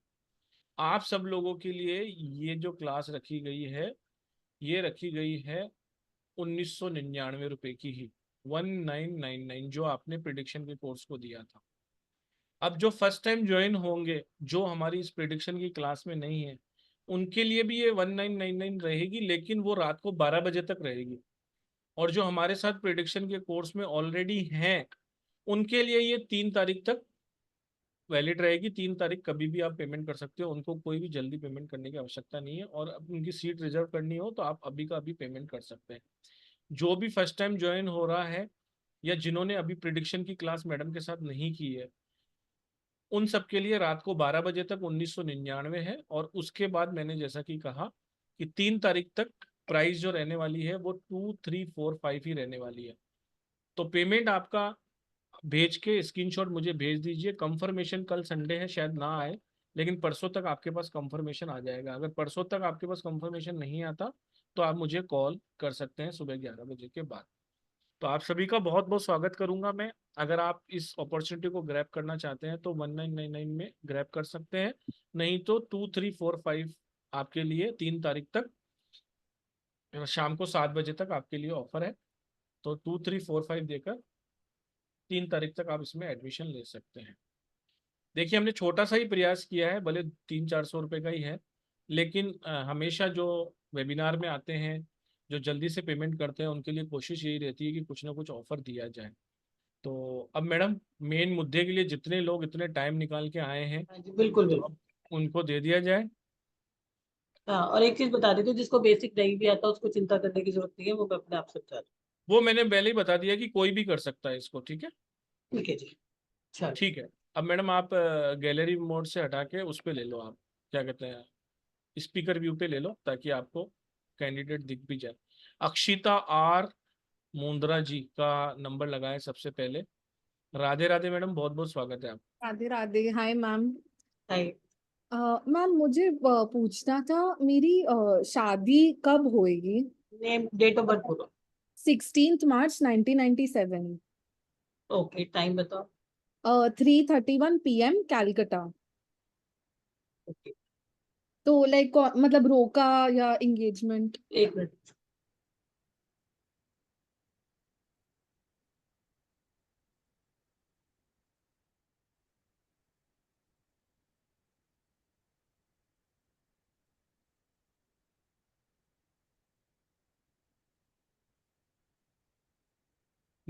[SPEAKER 1] आप सब लोगों के लिए ये जो क्लास रखी गई है, ये रखी गई है 1999 रुपए की ही, 1999, जो आपने प्रिडिक्शन के कोर्स को दिया था। अब जो फर्स्ट टाइम ज्वाइन होंगे, जो हमारी इस प्रिडिक्शन की क्लास में नहीं है, उनके लिए भी ये 1999 रहेगी, लेकिन वो रात को 12 बजे तक रहेगी। और जो हमारे साथ प्रिडिक्शन के कोर्स में ऑलरेडी हैं, उनके लिए ये 3 तारीख तक वैलिड रहेगी। 3 तारीख कभी भी आप पेमेंट कर सकते हो, उनको कोई भी जल्दी पेमेंट करने की आवश्यकता नहीं है। और उनकी सीट रिजर्व करनी हो तो आप अभी का अभी पेमेंट कर सकते हैं। जो भी फर्स्ट टाइम ज्वाइन हो रहा है या जिन्होंने अभी प्रिडिक्शन की क्लास मैडम के साथ नहीं की है, उन सब के लिए रात को 12 बजे तक 1999 है। और उसके बाद मैंने जैसा कि कहा कि 3 तारीख तक प्राइस जो रहने वाली है वो 2345 ही रहने वाली है। तो पेमेंट आपका भेज के स्क्रीनशॉट मुझे भेज दीजिए। कंफर्मेशन कल संडे है, शायद ना आए, लेकिन परसों तक आपके पास कंफर्मेशन आ जाएगा। अगर परसों तक आपके पास कंफर्मेशन नहीं आता तो आप मुझे कॉल कर सकते हैं सुबह 11 बजे के बाद। तो आप सभी का बहुत बहुत स्वागत करूंगा मैं। अगर आप इस अपॉर्चुनिटी को ग्रैब करना चाहते हैं तो 1999 में ग्रैब कर सकते हैं, नहीं तो 2345 आपके लिए 3 तारीख तक शाम को 7 बजे तक आपके लिए ऑफर है। तो 2345 देकर 3 तारीख तक आप इसमें एडमिशन ले सकते हैं। देखिए, हमने छोटा सा ही प्रयास किया है, भले 300-400 रुपये का ही है, लेकिन हमेशा जो वेबिनार में आते हैं, जो जल्दी से पेमेंट करते हैं, उनके लिए कोशिश यही रहती है कि कुछ ना कुछ ऑफर दिया जाए। तो अब मैडम, मेन मुद्दे के लिए जितने लोग इतने टाइम निकाल के आए हैं,
[SPEAKER 2] हाँ जी, बिल्कुल
[SPEAKER 1] तो
[SPEAKER 2] बिल्कुल।
[SPEAKER 1] अब उनको दे दिया जाए।
[SPEAKER 2] हाँ, और एक चीज बता देती हूँ, जिसको बेसिक नहीं भी आता उसको चिंता करने की जरूरत नहीं है, वो मैं अपने आप समझा दूँ।
[SPEAKER 1] वो मैंने पहले ही बता दिया कि कोई भी कर सकता है इसको, ठीक है।
[SPEAKER 2] ठीक है जी। चलो।
[SPEAKER 1] ठीक है। अब मैडम आप गैलरी मोड से हटा के उस पे ले लो, आप क्या कहते हैं, स्पीकर व्यू पे ले लो, ताकि आपको कैंडिडेट दिख भी जाए। अक्षिता आर मुंद्रा जी का नंबर लगाएं सबसे पहले। राधे राधे मैडम, बहुत बहुत स्वागत है आप।
[SPEAKER 3] Radhe Radhe. Hi ma'am.
[SPEAKER 2] Hi.
[SPEAKER 3] Ma'am मुझे पूछना था, मेरी शादी कब होएगी?
[SPEAKER 2] नेम, डेट ऑफ बर्थ बोलो।
[SPEAKER 3] 16 मार्च 1997।
[SPEAKER 2] ओके, टाइम बताओ।
[SPEAKER 3] 3:31 PM,
[SPEAKER 2] ओके,
[SPEAKER 3] तो लाइक मतलब रोका या engagement?
[SPEAKER 2] 1 minute.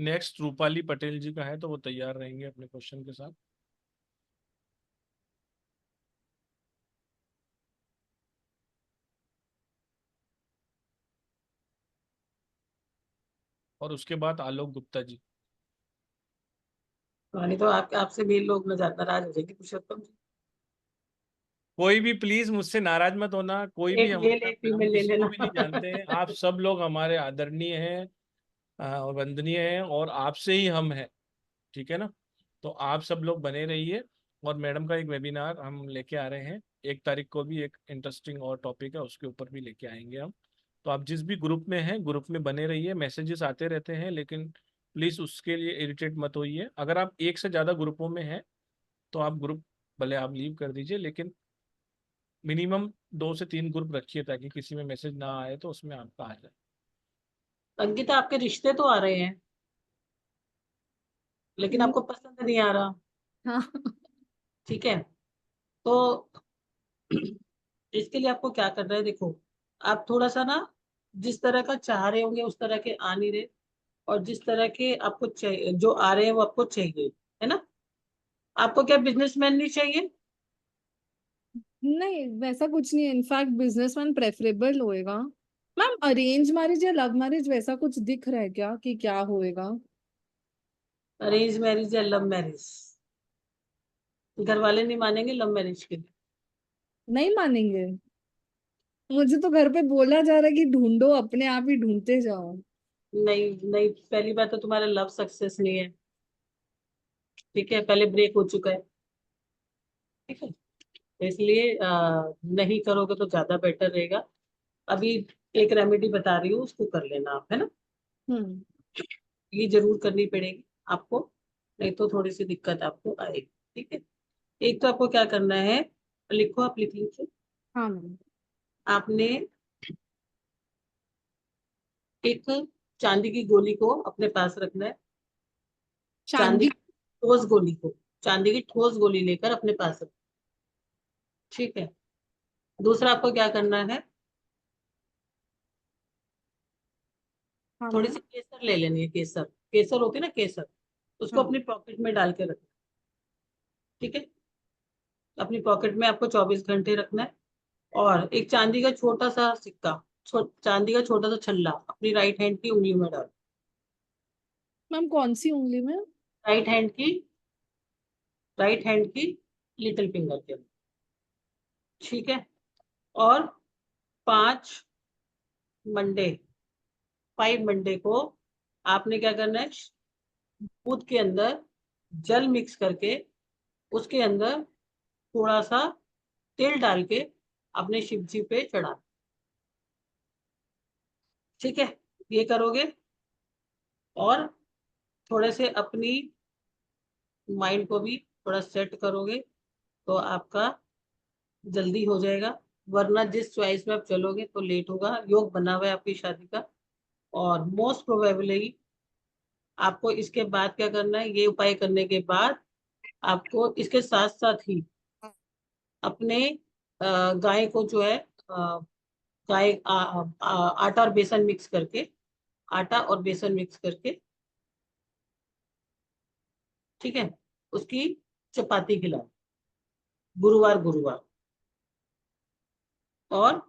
[SPEAKER 1] Next Rupali Patel ji का है, तो वो तैयार रहेंगे अपने क्वेश्चन के साथ। और उसके बाद आलोक गुप्ता जी।
[SPEAKER 2] नहीं तो आप आपसे भी लोग नाराज हो जाएंगे पुरुषोत्तम जी।
[SPEAKER 1] कोई भी प्लीज मुझसे नाराज मत होना, कोई भी
[SPEAKER 2] एक मेल
[SPEAKER 1] हमारा,
[SPEAKER 2] एक
[SPEAKER 1] हम
[SPEAKER 2] फीमेल ले
[SPEAKER 1] किसी को
[SPEAKER 2] लेना।
[SPEAKER 1] भी नहीं जानते हैं, आप सब लोग हमारे आदरणीय हैं, वंदनीय हैं, और आपसे ही हम हैं, ठीक है ना। तो आप सब लोग बने रहिए। और मैडम का एक वेबिनार हम लेके आ रहे हैं 1 तारीख को, भी एक इंटरेस्टिंग और टॉपिक है, उसके ऊपर भी लेके आएंगे हम। तो आप जिस भी ग्रुप में हैं, ग्रुप में बने रहिए, मैसेजेस आते रहते हैं, लेकिन प्लीज़ उसके लिए इरिटेट मत होइए। अगर आप एक से ज़्यादा ग्रुपों में हैं तो आप ग्रुप भले आप लीव कर दीजिए, लेकिन मिनिमम 2 से 3 ग्रुप रखिए, ताकि किसी में मैसेज ना आए तो उसमें आपका आ जाए।
[SPEAKER 2] अंकिता, आपके रिश्ते तो आ रहे हैं, लेकिन
[SPEAKER 3] हम्म,
[SPEAKER 2] आपको पसंद नहीं आ रहा।
[SPEAKER 3] हाँ।
[SPEAKER 2] ठीक है, तो इसके लिए आपको क्या करना है, देखो, आप थोड़ा सा ना, जिस तरह का चाह रहे होंगे उस तरह के आ नहीं रहे, और जिस तरह के आपको चाहिए, जो आ रहे हैं वो आपको चाहिए, है ना। आपको क्या बिजनेसमैन नहीं चाहिए?
[SPEAKER 3] नहीं, वैसा कुछ नहीं है, इनफैक्ट बिजनेसमैन प्रेफरेबल होएगा। मैम, अरेंज मैरिज या लव मैरिज वैसा कुछ दिख रहा है क्या कि क्या होएगा?
[SPEAKER 2] अरेंज मैरिज या लव मैरिज? घर वाले नहीं मानेंगे लव मैरिज के लिए।
[SPEAKER 3] नहीं मानेंगे। मुझे तो घर पे बोला जा रहा है कि ढूंढो, अपने आप ही ढूंढते जाओ।
[SPEAKER 2] नहीं नहीं, पहली बात तो तुम्हारा लव सक्सेस नहीं है, ठीक है, पहले ब्रेक हो चुका है, ठीक है। तो इसलिए नहीं करोगे तो ज्यादा बेटर रहेगा। अभी एक रेमेडी बता रही हूँ, उसको कर लेना आप, है ना।
[SPEAKER 3] हम्म।
[SPEAKER 2] ये जरूर करनी पड़ेगी आपको, नहीं तो थोड़ी सी दिक्कत आपको आएगी, ठीक है। एक तो आपको क्या करना है, लिखो, आप लिख लीजिए।
[SPEAKER 3] हाँ मैम।
[SPEAKER 2] आपने एक चांदी की गोली को अपने पास रखना है। चांदी
[SPEAKER 3] चांदी।
[SPEAKER 2] की ठोस गोली को, चांदी की ठोस गोली लेकर अपने पास रखना, ठीक है। दूसरा आपको क्या करना है,
[SPEAKER 3] हाँ
[SPEAKER 2] थोड़ी
[SPEAKER 3] मैम।
[SPEAKER 2] सी केसर ले लेनी है, केसर, केसर होती है ना, केसर, उसको
[SPEAKER 3] हाँ।
[SPEAKER 2] अपनी पॉकेट में डाल के रखना, ठीक है। अपनी पॉकेट में आपको 24 घंटे रखना है। और एक चांदी का छोटा सा सिक्का, चांदी का छोटा सा छल्ला अपनी राइट हैंड की उंगली में डाल,
[SPEAKER 3] मैम, कौन सी उंगली में?
[SPEAKER 2] राइट हैंड की, राइट हैंड की लिटिल फिंगर के अंदर, ठीक है। और 5 मंडे, 5 मंडे को आपने क्या करना है, दूध के अंदर जल मिक्स करके, उसके अंदर थोड़ा सा तेल डाल के अपने शिव जी पे चढ़ा, ठीक है। ये करोगे, और थोड़े से अपनी माइंड को भी थोड़ा सेट करोगे, तो आपका जल्दी हो जाएगा। वरना जिस चॉइस में आप चलोगे तो लेट होगा। योग बना हुआ है आपकी शादी का, और मोस्ट प्रोबेबली आपको इसके बाद क्या करना है, ये उपाय करने के बाद आपको इसके साथ साथ ही अपने गाय को जो है, गाय आटा और बेसन मिक्स करके, आटा और बेसन मिक्स करके, ठीक है, उसकी चपाती खिलाओ, गुरुवार गुरुवार। और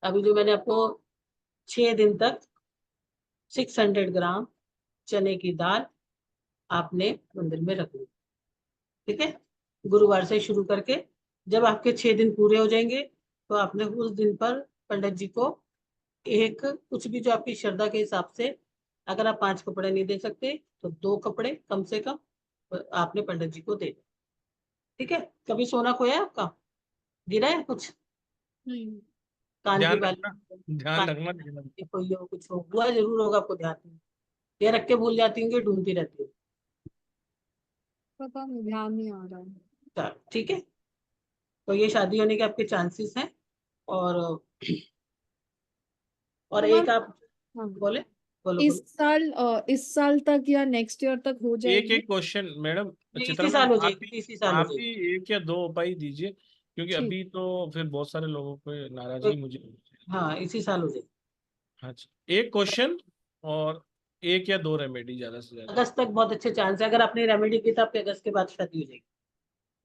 [SPEAKER 2] अभी जो मैंने आपको 6 दिन तक 600 ग्राम चने की दाल आपने मंदिर में रखनी, ठीक है। गुरुवार से शुरू करके जब आपके 6 दिन पूरे हो जाएंगे, तो आपने उस दिन पर पंडित जी को एक, कुछ भी जो आपकी श्रद्धा के हिसाब से, अगर आप 5 कपड़े नहीं दे सकते तो 2 कपड़े कम से कम आपने पंडित जी को दे, ठीक है। कभी सोना खोया है आपका, गिरा है कुछ,
[SPEAKER 3] नहीं।
[SPEAKER 2] कान की
[SPEAKER 1] ध्यान
[SPEAKER 2] बाली,
[SPEAKER 1] रखना,
[SPEAKER 2] कान
[SPEAKER 1] ध्यान रखना, ध्यान रखना।
[SPEAKER 2] की खोई हो, कुछ हो हुआ जरूर होगा आपको, ध्यान नहीं, या रख के भूल जाती होंगी, ढूंढती रहती हो।
[SPEAKER 3] पता नहीं, ध्यान नहीं आ रहा है।
[SPEAKER 2] चलो ठीक है, तो ये शादी होने के आपके चांसेस हैं। और
[SPEAKER 3] तो मैम।
[SPEAKER 2] एक आप
[SPEAKER 3] हाँ।
[SPEAKER 2] बोले। बोलो
[SPEAKER 3] इस
[SPEAKER 2] बोलो।
[SPEAKER 3] साल तक या नेक्स्ट ईयर तक हो
[SPEAKER 1] एक
[SPEAKER 3] जाएगी?
[SPEAKER 1] एक क्वेश्चन मैडम।
[SPEAKER 2] ये
[SPEAKER 1] चित्रा
[SPEAKER 2] इसी साल
[SPEAKER 1] मैम
[SPEAKER 2] हो
[SPEAKER 1] आप
[SPEAKER 2] जाएगी,
[SPEAKER 1] भी
[SPEAKER 2] इसी साल हो
[SPEAKER 1] आप भी
[SPEAKER 2] जाएगी।
[SPEAKER 1] एक या दो उपाय दीजिए, क्योंकि
[SPEAKER 3] ठीक।
[SPEAKER 1] अभी तो फिर बहुत सारे लोगों को नाराजगी
[SPEAKER 2] एक,
[SPEAKER 1] मुझे।
[SPEAKER 2] हाँ इसी साल हो जाएगी।
[SPEAKER 1] हाँ जी, एक क्वेश्चन और एक या दो रेमेडी ज्यादा से ज्यादा।
[SPEAKER 2] अगस्त तक बहुत अच्छे चांस है, अगर आपने रेमेडी की तो आपके अगस्त के बाद शादी हो जाएगी।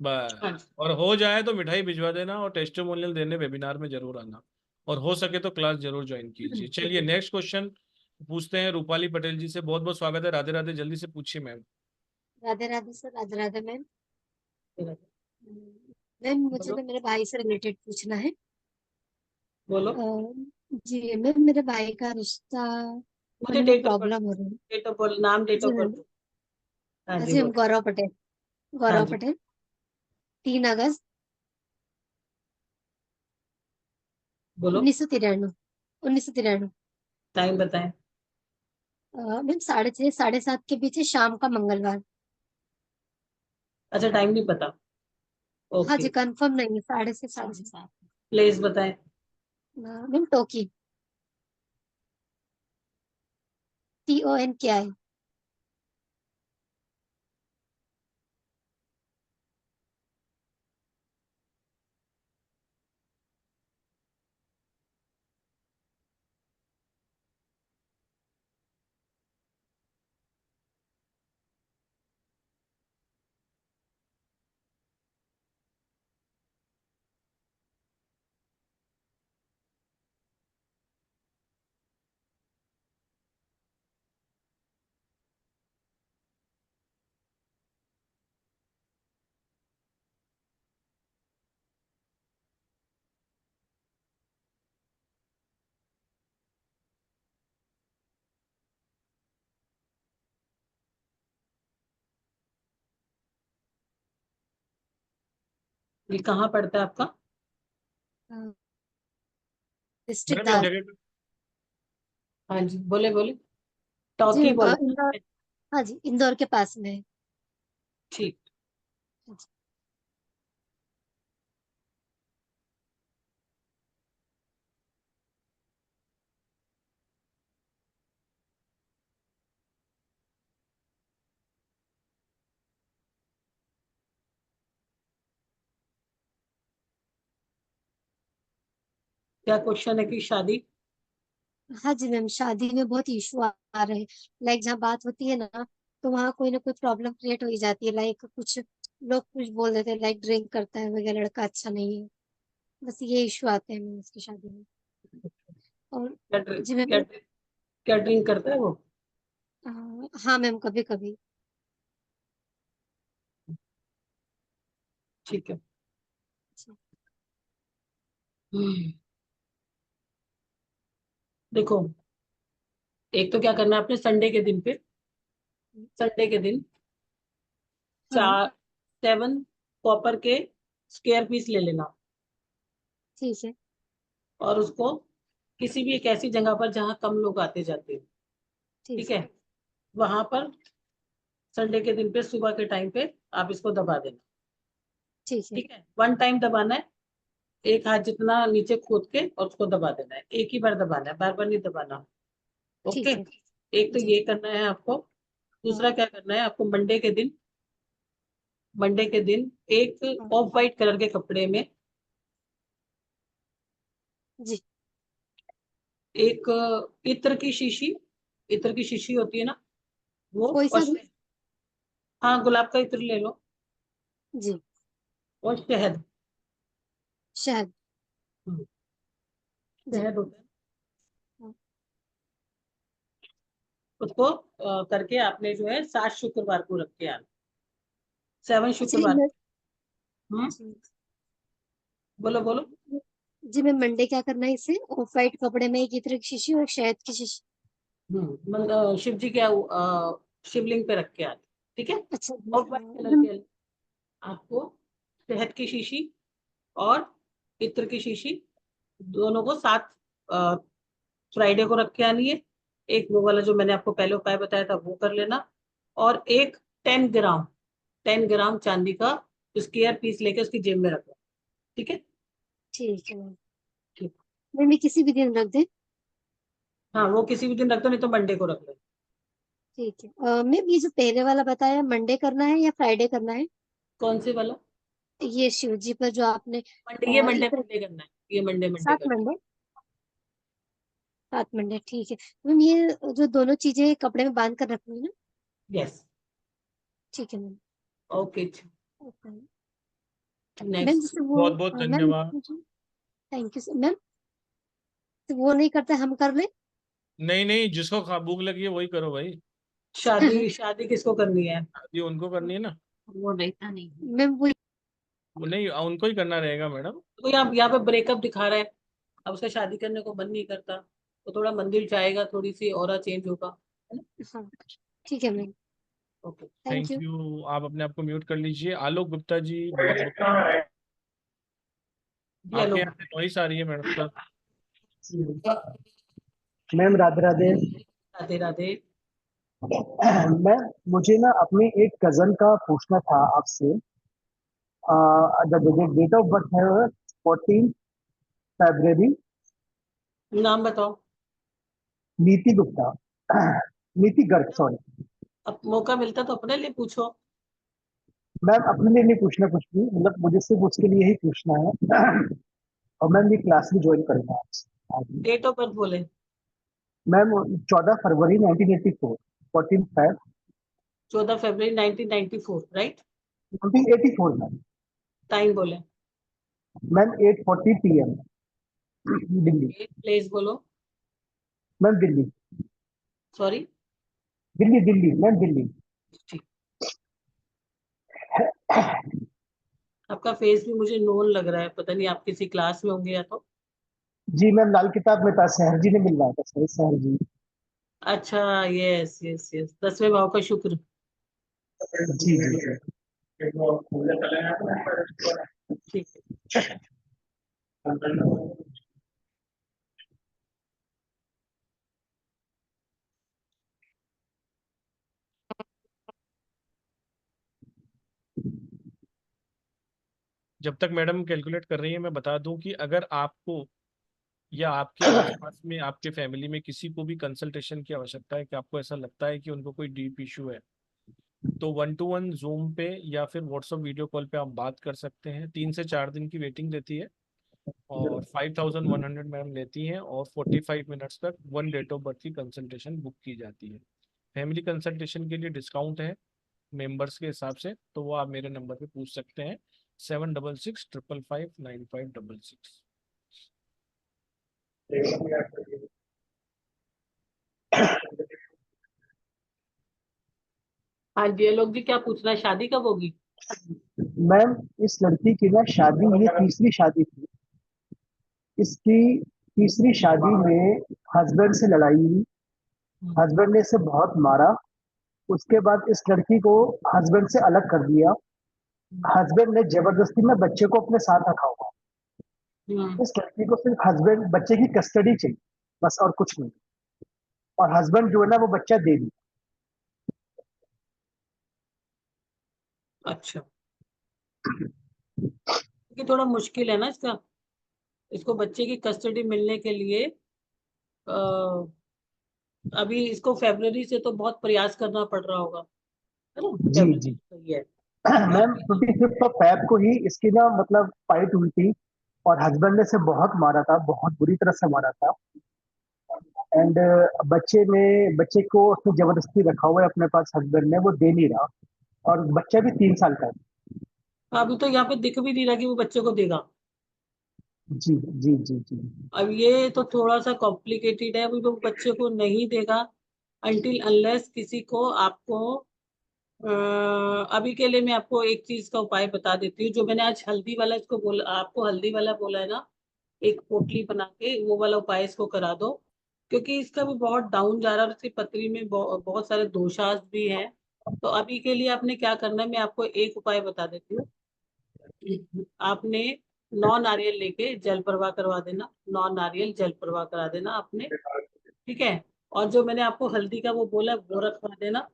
[SPEAKER 2] हाँ
[SPEAKER 1] बस,
[SPEAKER 2] जी।
[SPEAKER 1] और हो जाए तो मिठाई भिजवा देना, और टेस्टिमोनियल देने वेबिनार में जरूर आना, और हो सके तो क्लास जरूर ज्वाइन कीजिए। चलिए नेक्स्ट क्वेश्चन पूछते हैं रूपाली पटेल जी से। बहुत बहुत स्वागत है, राधे राधे, जल्दी से पूछिए ma'am.
[SPEAKER 4] Radhe Radhe sir, Radhe Radhe ma'am.
[SPEAKER 2] बोलो
[SPEAKER 4] मैम मुझे ना मेरे भाई से रिलेटेड पूछना है।
[SPEAKER 2] बोलो।
[SPEAKER 4] जी मैम, मेरे भाई का रिश्ता
[SPEAKER 2] मुझे
[SPEAKER 4] होने में
[SPEAKER 2] डेट ऑफ बर्थ,
[SPEAKER 4] प्रॉब्लम हो रही है।
[SPEAKER 2] डेट ऑफ बर्थ, नाम, डेट
[SPEAKER 4] जी
[SPEAKER 2] ऑफ
[SPEAKER 4] मैम।
[SPEAKER 2] बर्थ। हाँ जी
[SPEAKER 4] जी मैम,
[SPEAKER 2] बोलो।
[SPEAKER 4] गौरव पटेल।
[SPEAKER 2] हाँ
[SPEAKER 4] गौरव
[SPEAKER 2] जी
[SPEAKER 4] पटेल, 3 अगस्त
[SPEAKER 2] बोलो।
[SPEAKER 4] 1993। 1993।
[SPEAKER 2] टाइम बताएं।
[SPEAKER 4] मैम 6:30 7:30 के बीच है, शाम का मंगलवार।
[SPEAKER 2] अच्छा टाइम नहीं पता।
[SPEAKER 4] हाँ
[SPEAKER 2] ओके।
[SPEAKER 4] जी, कंफर्म नहीं है, 6:30 7:30।
[SPEAKER 2] प्लेस बताएं।
[SPEAKER 4] Ma'am Tonki, TONKI।
[SPEAKER 2] ये कहाँ पड़ता है आपका?
[SPEAKER 4] डिस्ट्रिक्ट
[SPEAKER 1] मैडम ये
[SPEAKER 4] धार।
[SPEAKER 1] जगह।
[SPEAKER 2] हाँ जी बोले बोले।
[SPEAKER 4] जी
[SPEAKER 2] टॉकी
[SPEAKER 4] मैम,
[SPEAKER 2] बोला।
[SPEAKER 4] इंदौर। हाँ जी, इंदौर के पास में है।
[SPEAKER 2] ठीक। क्या क्वेश्चन है कि शादी?
[SPEAKER 4] हाँ जी मैम, शादी में बहुत इशू आ रहे हैं। लाइक जहाँ बात होती है ना, तो वहाँ कोई ना कोई प्रॉब्लम क्रिएट हो ही जाती है। लाइक कुछ लोग कुछ बोल देते हैं, लाइक ड्रिंक करता है वगैरह, लड़का अच्छा नहीं है। बस ये इशू आते हैं मैम उसकी शादी में। और
[SPEAKER 2] क्या ड्रिंक,
[SPEAKER 4] जी मैम।
[SPEAKER 2] क्या ड्रिंक करता है वो?
[SPEAKER 4] हाँ मैम, कभी कभी।
[SPEAKER 2] ठीक है। हम्म, देखो, एक तो क्या करना है आपने संडे के दिन पे, संडे के दिन
[SPEAKER 4] हाँ
[SPEAKER 2] 7 कॉपर के स्क्वायर पीस ले लेना,
[SPEAKER 4] ठीक है।
[SPEAKER 2] और उसको किसी भी एक ऐसी जगह पर जहां कम लोग आते जाते हैं, ठीक
[SPEAKER 4] ठीक
[SPEAKER 2] है,
[SPEAKER 4] है।
[SPEAKER 2] वहां पर संडे के दिन पे सुबह के टाइम पे आप इसको दबा देना।
[SPEAKER 4] ठीक है।
[SPEAKER 2] ठीक है, 1 टाइम दबाना है, एक हाथ जितना नीचे खोद के और उसको दबा देना है, एक ही बार दबाना है, बार बार नहीं दबाना। ओके।
[SPEAKER 4] ठीक है।
[SPEAKER 2] एक तो
[SPEAKER 4] जी।
[SPEAKER 2] ये करना है आपको।
[SPEAKER 4] हाँ
[SPEAKER 2] दूसरा क्या करना है आपको, मंडे के दिन, मंडे के दिन एक
[SPEAKER 4] हाँ।
[SPEAKER 2] ऑफ वाइट कलर के कपड़े में
[SPEAKER 4] जी।
[SPEAKER 2] एक इत्र की शीशी, इत्र की शीशी होती है ना वो,
[SPEAKER 4] कोई
[SPEAKER 2] और
[SPEAKER 4] सा भी?
[SPEAKER 2] हाँ गुलाब का इत्र ले लो,
[SPEAKER 4] जी।
[SPEAKER 2] और शहद।
[SPEAKER 4] शहद।
[SPEAKER 2] हम्म,
[SPEAKER 4] जी।
[SPEAKER 2] शहद होता है।
[SPEAKER 4] हाँ।
[SPEAKER 2] उसको करके आपने जो है 7 शुक्रवार को रख के आना, 7
[SPEAKER 4] अच्छा
[SPEAKER 2] शुक्रवार।
[SPEAKER 4] मैं।
[SPEAKER 2] हम्म,
[SPEAKER 4] जी।
[SPEAKER 2] बोलो बोलो।
[SPEAKER 4] जी मैं, मंडे क्या करना है इसे? ऑफ वाइट कपड़े में एक इत्र की शीशी और एक शहद की शीशी।
[SPEAKER 2] शिव जी के शिवलिंग पे रख के आना, ठीक है।
[SPEAKER 4] अच्छा
[SPEAKER 2] ऑफ वाइट कलर
[SPEAKER 4] हम।
[SPEAKER 2] के आपको शहद की शीशी और इत्र की शीशी, दोनों को साथ फ्राइडे को रख के आनी है। एक वो वाला जो मैंने आपको पहले उपाय बताया था वो कर लेना, और एक 10 ग्राम, 10 ग्राम चांदी का स्क्वायर पीस लेके उसकी जेब में रखो। ठीक है।
[SPEAKER 4] ठीक है मैम।
[SPEAKER 2] ठीक।
[SPEAKER 4] मैम ये किसी भी दिन रख दे?
[SPEAKER 2] हाँ, वो किसी भी दिन रख दो, नहीं तो मंडे को रख लो।
[SPEAKER 4] ठीक है। मैम ये जो पहले वाला बताया, मंडे करना है या फ्राइडे करना है?
[SPEAKER 2] कौन से वाला?
[SPEAKER 4] ये शिव जी पर जो आपने
[SPEAKER 2] मंडे, ये मंडे
[SPEAKER 4] इधर
[SPEAKER 2] मंडे करना है, ये मंडे मंडे
[SPEAKER 4] 7
[SPEAKER 2] करना है।
[SPEAKER 4] मंडे, 7 मंडे, ठीक है। मैम ये जो दोनों चीजें कपड़े में बांध कर रखनी है ना?
[SPEAKER 2] यस।
[SPEAKER 4] ठीक है ma'am.
[SPEAKER 2] Okay,
[SPEAKER 4] okay ma'am,
[SPEAKER 2] next.
[SPEAKER 4] जैसे वो
[SPEAKER 1] बहुत बहुत
[SPEAKER 4] मैम,
[SPEAKER 1] धन्यवाद।
[SPEAKER 4] Thank you sir ma'am. तो वो नहीं करते, हम कर ले?
[SPEAKER 1] नहीं नहीं, जिसको भूख लगी है वही करो भाई।
[SPEAKER 2] शादी शादी किसको करनी है?
[SPEAKER 1] ये उनको करनी है ना।
[SPEAKER 2] वो रहता नहीं।
[SPEAKER 4] मैम वो
[SPEAKER 1] वो नहीं, उनको ही करना रहेगा मैडम।
[SPEAKER 2] तो यहाँ पे ब्रेकअप दिखा रहा है, अब उसका शादी करने को मन नहीं करता, तो थोड़ा मंदिर जाएगा, थोड़ी सी ऑरा चेंज होगा, है ना?
[SPEAKER 4] हाँ, ठीक है ma'am.
[SPEAKER 2] Okay.
[SPEAKER 4] Thank
[SPEAKER 1] thank
[SPEAKER 4] you.
[SPEAKER 1] You. आप अपने आप को म्यूट कर लीजिए। आलोक गुप्ता जी, बहुत बहुत
[SPEAKER 2] हेलो।
[SPEAKER 1] आपके यहाँ से नॉइस आ रही है madam sir.
[SPEAKER 5] Ma'am Radhe Radhe.
[SPEAKER 2] Radhe Radhe.
[SPEAKER 5] Ma'am मुझे ना अपने एक कजन का पूछना था आपसे। द डेट ऑफ बर्थ है 14 फरवरी।
[SPEAKER 2] नाम बताओ।
[SPEAKER 5] नीति गुप्ता। नीति गर्ग, सॉरी।
[SPEAKER 2] अब मौका मिलता तो अपने लिए पूछो।
[SPEAKER 5] मैम अपने लिए नहीं पूछना कुछ भी, मतलब मुझे सिर्फ उसके लिए ही पूछना है। और मैम ये क्लास भी ज्वाइन करूंगा आज।
[SPEAKER 2] डेट ऑफ बर्थ बोले।
[SPEAKER 5] मैम 14 फरवरी 1984। 14 फरवरी
[SPEAKER 2] 14 फरवरी 1994, राइट?
[SPEAKER 5] 1984 मैम।
[SPEAKER 2] टाइम बोले।
[SPEAKER 5] Ma'am 8:40 PM Delhi.
[SPEAKER 2] प्लेस बोलो।
[SPEAKER 5] Ma'am Delhi.
[SPEAKER 2] Sorry.
[SPEAKER 5] Delhi Delhi ma'am, Delhi.
[SPEAKER 2] ठीक। आपका फेस भी मुझे नोन लग रहा है, पता नहीं आप किसी क्लास में होंगे या तो।
[SPEAKER 5] जी मैम, लाल किताब में था, सहर जी ने मिलवाया था, सर सहर जी।
[SPEAKER 2] अच्छा, यस यस यस, 10वें भाव का शुक्र।
[SPEAKER 5] जी जी।
[SPEAKER 2] ठीक है।
[SPEAKER 1] जब तक मैडम कैलकुलेट कर रही है, मैं बता दूं कि अगर आपको या आपके आसपास में, आपके फैमिली में किसी को भी कंसल्टेशन की आवश्यकता है, कि आपको ऐसा लगता है कि उनको कोई डीप इशू है, तो 1-to-1 जूम पे या फिर व्हाट्सएप वीडियो कॉल पे आप बात कर सकते हैं। 3 से 4 दिन की वेटिंग देती है और 5100 मैडम लेती हैं, और 45 मिनट्स तक 1 डेट ऑफ बर्थ की कंसल्टेशन बुक की जाती है। फैमिली कंसल्टेशन के लिए डिस्काउंट है मेंबर्स के हिसाब से, तो वो आप मेरे नंबर पे पूछ सकते हैं, 7665559566।
[SPEAKER 2] हाँ जी, आलोक जी, क्या पूछना है? शादी कब होगी?
[SPEAKER 5] मैम इस लड़की की ना शादी, ये तीसरी शादी थी इसकी। तीसरी शादी में हस्बैंड से लड़ाई हुई। हस्बैंड ने इसे बहुत मारा। उसके बाद इस लड़की को हस्बैंड से अलग कर दिया। हस्बैंड ने जबरदस्ती में बच्चे को अपने साथ रखा हुआ।
[SPEAKER 2] हम्म।
[SPEAKER 5] इस लड़की को सिर्फ हस्बैंड, बच्चे की कस्टडी चाहिए, बस, और कुछ नहीं। और हस्बैंड जो है ना, वो बच्चा दे दी।
[SPEAKER 2] अच्छा, ये थोड़ा मुश्किल है ना इसका। इसको बच्चे की कस्टडी मिलने के लिए अ, अभी इसको फरवरी से तो बहुत प्रयास करना पड़ रहा होगा, है ना?
[SPEAKER 5] जी
[SPEAKER 2] फरवरी
[SPEAKER 5] जी।
[SPEAKER 2] सही है।
[SPEAKER 5] मैम
[SPEAKER 2] अभी
[SPEAKER 5] 25 फरवरी को ही इसकी ना, मतलब फाइट हुई थी। और हस्बैंड ने इसे बहुत मारा था, बहुत बुरी तरह से मारा था। एंड बच्चे को उसने जबरदस्ती रखा हुआ है अपने पास, हस्बैंड ने, वो दे नहीं रहा। और बच्चा भी 3 साल का है।
[SPEAKER 2] अभी तो यहाँ पे दिख भी नहीं रहा कि वो बच्चे को देगा।
[SPEAKER 5] जी जी जी जी।
[SPEAKER 2] अब ये तो थोड़ा सा कॉम्प्लिकेटेड है, अभी वो बच्चे को नहीं देगा अनटिल अनलेस किसी को आपको अ, अभी के लिए मैं आपको एक चीज का उपाय बता देती हूँ, जो मैंने आज हल्दी वाला इसको बोला, आपको हल्दी वाला बोला है ना, एक पोटली बना के वो वाला उपाय इसको करा दो, क्योंकि इसका भी बहुत डाउन जा रहा है और इसकी पतरी में बहुत सारे दोषास भी हैं। तो अभी के लिए आपने क्या करना है, मैं आपको एक उपाय बता देती हूँ। आपने 9 नारियल लेके जल प्रवाह करवा देना, 9 नारियल जल प्रवाह करा देना आपने। ठीक है। और जो मैंने आपको हल्दी का वो बोला वो रखवा देना।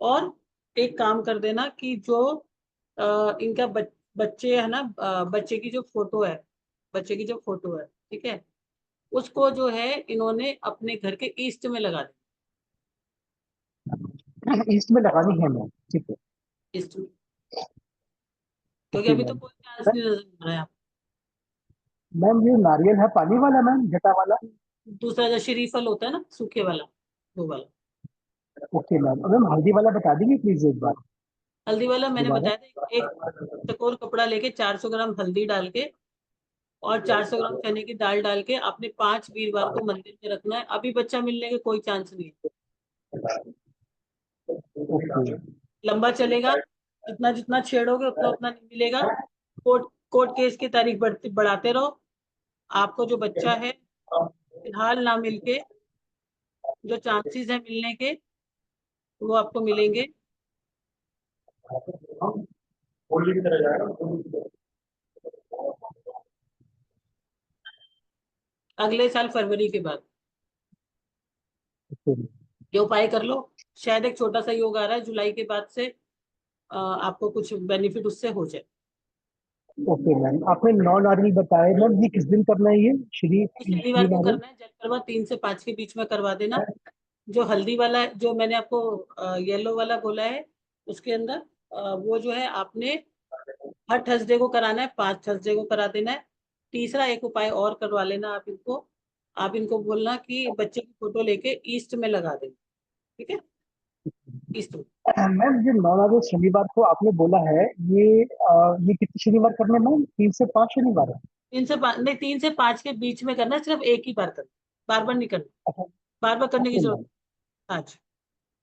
[SPEAKER 2] और एक काम कर देना कि जो इनका बच्चे है ना, बच्चे की जो फोटो है, बच्चे की जो फोटो है, ठीक है, उसको जो है इन्होंने अपने घर के ईस्ट में लगा दिया।
[SPEAKER 5] ईस्ट में लगानी है मैम, ठीक है।
[SPEAKER 2] ईस्ट में, क्योंकि
[SPEAKER 5] ओके
[SPEAKER 2] अभी तो
[SPEAKER 5] मैम।
[SPEAKER 2] कोई चांस नहीं नजर आ रहा है आपको।
[SPEAKER 5] मैम ये नारियल है पानी वाला मैम, जटा वाला?
[SPEAKER 2] दूसरा जो श्रीफल होता है ना, सूखे वाला, वो वाला।
[SPEAKER 5] Okay ma'am. मैम हल्दी वाला बता दीजिए प्लीज एक बार
[SPEAKER 2] हल्दी वाला मैंने
[SPEAKER 5] दोबारा।
[SPEAKER 2] बताया था, एक चकोर कपड़ा लेके 400 ग्राम हल्दी डाल के और 400 ग्राम चने की दाल डाल के आपने 5 वीरवार को मंदिर में रखना है। अभी बच्चा मिलने के कोई चांस नहीं है।
[SPEAKER 5] ओके।
[SPEAKER 2] लंबा चलेगा, जितना जितना छेड़ोगे उतना उतना नहीं मिलेगा। कोर्ट कोर्ट केस की तारीख बढ़ाते रहो। आपको जो बच्चा है फिलहाल ना मिलके, जो चांसेस है मिलने के, वो आपको मिलेंगे अगले साल फरवरी के बाद। ये उपाय कर लो, शायद एक छोटा सा योग आ रहा है जुलाई के बाद से, आपको कुछ बेनिफिट उससे हो जाए।
[SPEAKER 5] ओके मैम, आपने 9 नारियल बताए मैम, ये किस दिन करना है ये श्री
[SPEAKER 2] शनिवार
[SPEAKER 5] श्री
[SPEAKER 2] को
[SPEAKER 5] नारियल?
[SPEAKER 2] करना है, जल करवा 3 से 5 के बीच में करवा देना। जो हल्दी वाला है, जो मैंने आपको येलो वाला बोला है, उसके अंदर वो जो है आपने हर थर्सडे को कराना है, 5 थर्सडे को करा देना है। तीसरा एक उपाय और करवा लेना आप इनको बोलना कि बच्चे की फोटो लेके ईस्ट में लगा देना। ठीक है, ईस्ट में।
[SPEAKER 5] मैम ये 9 नारियल शनिवार को आपने बोला है, ये कितने शनिवार करने हैं मैम? 3 से 5 शनिवार है?
[SPEAKER 2] 3 से 5 नहीं, 3 से 5 के बीच में करना है, सिर्फ एक ही बार करना, बार बार नहीं करना।
[SPEAKER 5] अच्छा।
[SPEAKER 2] बार बार करने की
[SPEAKER 5] ओके
[SPEAKER 2] जरूरत
[SPEAKER 5] मैम।
[SPEAKER 2] नहीं। आज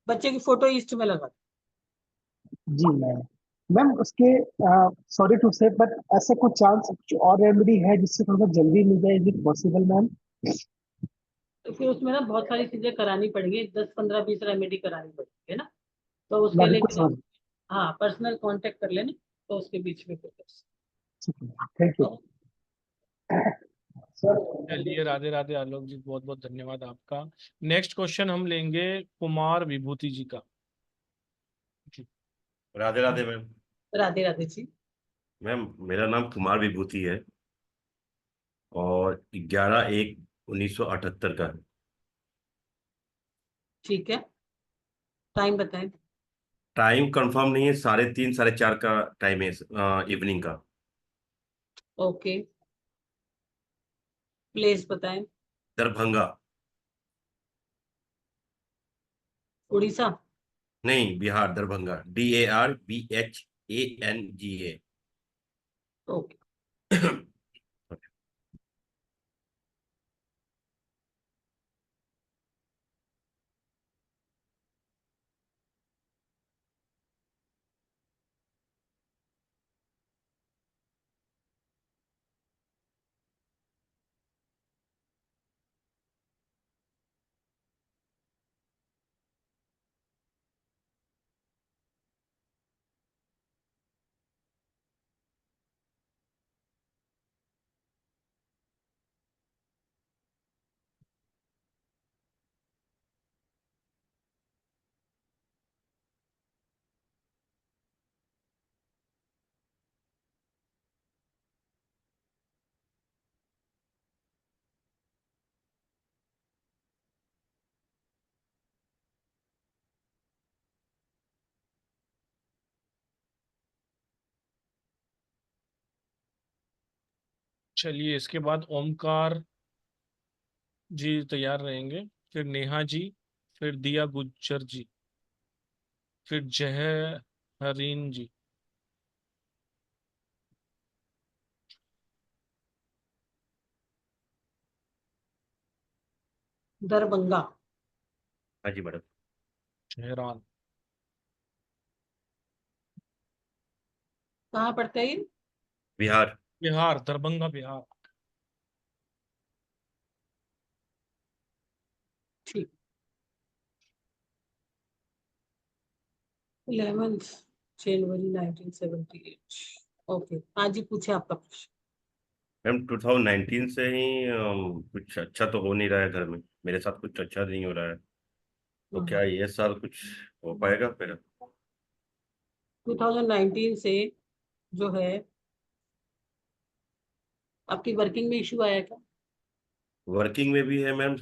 [SPEAKER 2] बच्चे की फोटो ईस्ट में लगा
[SPEAKER 5] जी मैम। मैम उसके सॉरी टू से बट ऐसा कुछ चांस कुछ और रेमेडी है जिससे थोड़ा जल्दी मिल जाए? Is it possible ma'am?
[SPEAKER 2] तो फिर उसमें ना बहुत सारी चीजें करानी पड़ेंगी, 10 15 20 रेमेडी करानी पड़ेगी, है ना। तो उसके
[SPEAKER 5] मैं
[SPEAKER 2] लिए
[SPEAKER 5] बिल्कुल
[SPEAKER 2] फिर
[SPEAKER 5] समझ।
[SPEAKER 2] हाँ, पर्सनल कांटेक्ट कर लेना, तो उसके बीच में फिर
[SPEAKER 5] थैंक यू
[SPEAKER 2] तो
[SPEAKER 5] सर।
[SPEAKER 1] चलिए, राधे राधे आलोक जी, बहुत बहुत धन्यवाद आपका। नेक्स्ट क्वेश्चन हम लेंगे कुमार विभूति जी का। जी।
[SPEAKER 6] राधे राधे मैम।
[SPEAKER 2] राधे राधे जी।
[SPEAKER 6] मैम मेरा नाम कुमार विभूति है और 11/1/1978 का है।
[SPEAKER 2] ठीक है, टाइम बताएं।
[SPEAKER 6] टाइम कंफर्म नहीं है, 3:30 4:30 का टाइम है इवनिंग का।
[SPEAKER 2] ओके, प्लेस बताएं।
[SPEAKER 6] दरभंगा।
[SPEAKER 2] उड़ीसा।
[SPEAKER 6] नहीं, बिहार, दरभंगा, DARBHANGA।
[SPEAKER 2] ओके,
[SPEAKER 1] चलिए, इसके बाद ओमकार जी तैयार रहेंगे, फिर नेहा जी, फिर दिया गुज्जर जी, फिर जय हरीन जी।
[SPEAKER 2] दरभंगा।
[SPEAKER 6] हाँ जी मैडम।
[SPEAKER 1] जयरान।
[SPEAKER 2] कहाँ पड़ता है ये?
[SPEAKER 6] बिहार।
[SPEAKER 1] बिहार, दरभंगा बिहार।
[SPEAKER 2] ठीक, 11 जनवरी 1978। ओके, हाँ जी, पूछे आपका प्रश्न।
[SPEAKER 6] मैम 2019 से ही कुछ अच्छा तो हो नहीं रहा है घर में, मेरे साथ कुछ अच्छा नहीं हो रहा है। तो क्या ये साल कुछ हो पाएगा फिर?
[SPEAKER 2] 2019 से जो है आपकी वर्किंग में इशू आया क्या?
[SPEAKER 6] वर्किंग में भी है मैम,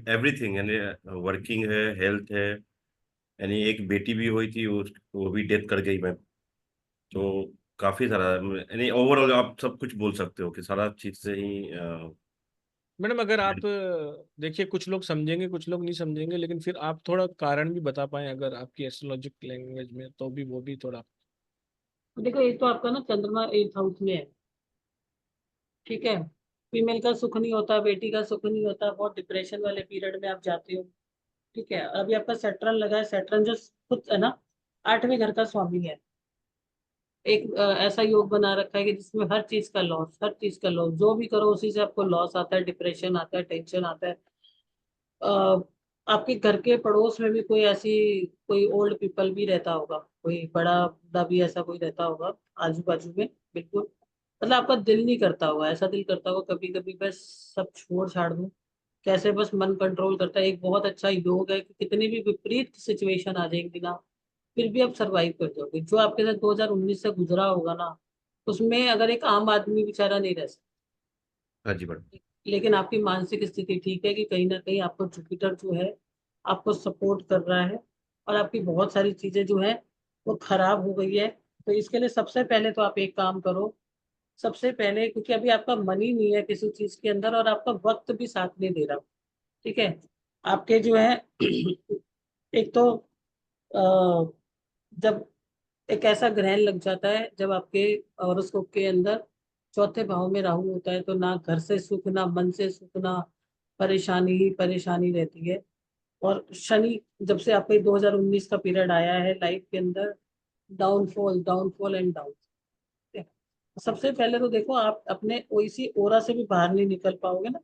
[SPEAKER 6] एवरीथिंग, यानी वर्किंग है, हेल्थ है, यानी एक बेटी भी हुई थी, वो भी डेथ कर गई मैम। तो काफी सारा, यानी ओवरऑल आप सब कुछ बोल सकते हो कि सारा चीज से ही
[SPEAKER 1] मैडम अगर आप देखिए, कुछ लोग समझेंगे कुछ लोग नहीं समझेंगे, लेकिन फिर आप थोड़ा कारण भी बता पाए अगर आपकी एस्ट्रोलॉजिक लैंग्वेज में, तो भी वो भी थोड़ा।
[SPEAKER 2] देखो, एक तो आपका ना चंद्रमा 8th हाउस में है, ठीक है। फीमेल का सुख नहीं होता, बेटी का सुख नहीं होता, बहुत डिप्रेशन वाले पीरियड में आप जाते हो, ठीक है। अभी आपका सैटर्न लगा है, सैटर्न जो खुद है ना 8वें घर का स्वामी है। एक ऐसा योग बना रखा है कि जिसमें हर चीज का लॉस, हर चीज का लॉस, जो भी करो उसी से आपको लॉस आता है, डिप्रेशन आता है, टेंशन आता है। अ, आपके घर के पड़ोस में भी कोई ऐसी, कोई ओल्ड पीपल भी रहता होगा, कोई बड़ा बूढ़ा भी ऐसा कोई रहता होगा आजू बाजू में, बिल्कुल। मतलब आपका दिल नहीं करता होगा, ऐसा दिल करता होगा कभी कभी बस सब छोड़ छाड़ दूं, कैसे बस मन कंट्रोल करता है। एक बहुत अच्छा योग है कि कितनी भी विपरीत सिचुएशन आ जाएगी ना, फिर भी आप सरवाइव कर जाओगे। जो आपके साथ 2019 से गुजरा होगा ना, उसमें अगर एक आम आदमी बेचारा नहीं रह सकता।
[SPEAKER 6] हाँ जी मैडम।
[SPEAKER 2] लेकिन आपकी मानसिक स्थिति ठीक है कि कहीं ना कहीं आपको जुपिटर जो है आपको सपोर्ट कर रहा है, और आपकी बहुत सारी चीजें जो है वो खराब हो गई है। तो इसके लिए सबसे पहले तो आप एक काम करो, सबसे पहले, क्योंकि अभी आपका मन ही नहीं है किसी चीज के अंदर और आपका वक्त भी साथ नहीं दे रहा, ठीक है। आपके जो है एक तो जब एक ऐसा ग्रहण लग जाता है, जब आपके हॉरोस्कोप के अंदर चौथे भाव में राहु होता है, तो ना घर से सुख, ना मन से सुख, ना परेशानी ही परेशानी रहती है। और शनि, जब से आपके 2019 का पीरियड आया है लाइफ के अंदर, डाउनफॉल डाउनफॉल एंड डाउन। सबसे पहले तो देखो, आप अपने ओइसी ओरा से भी बाहर नहीं निकल पाओगे ना,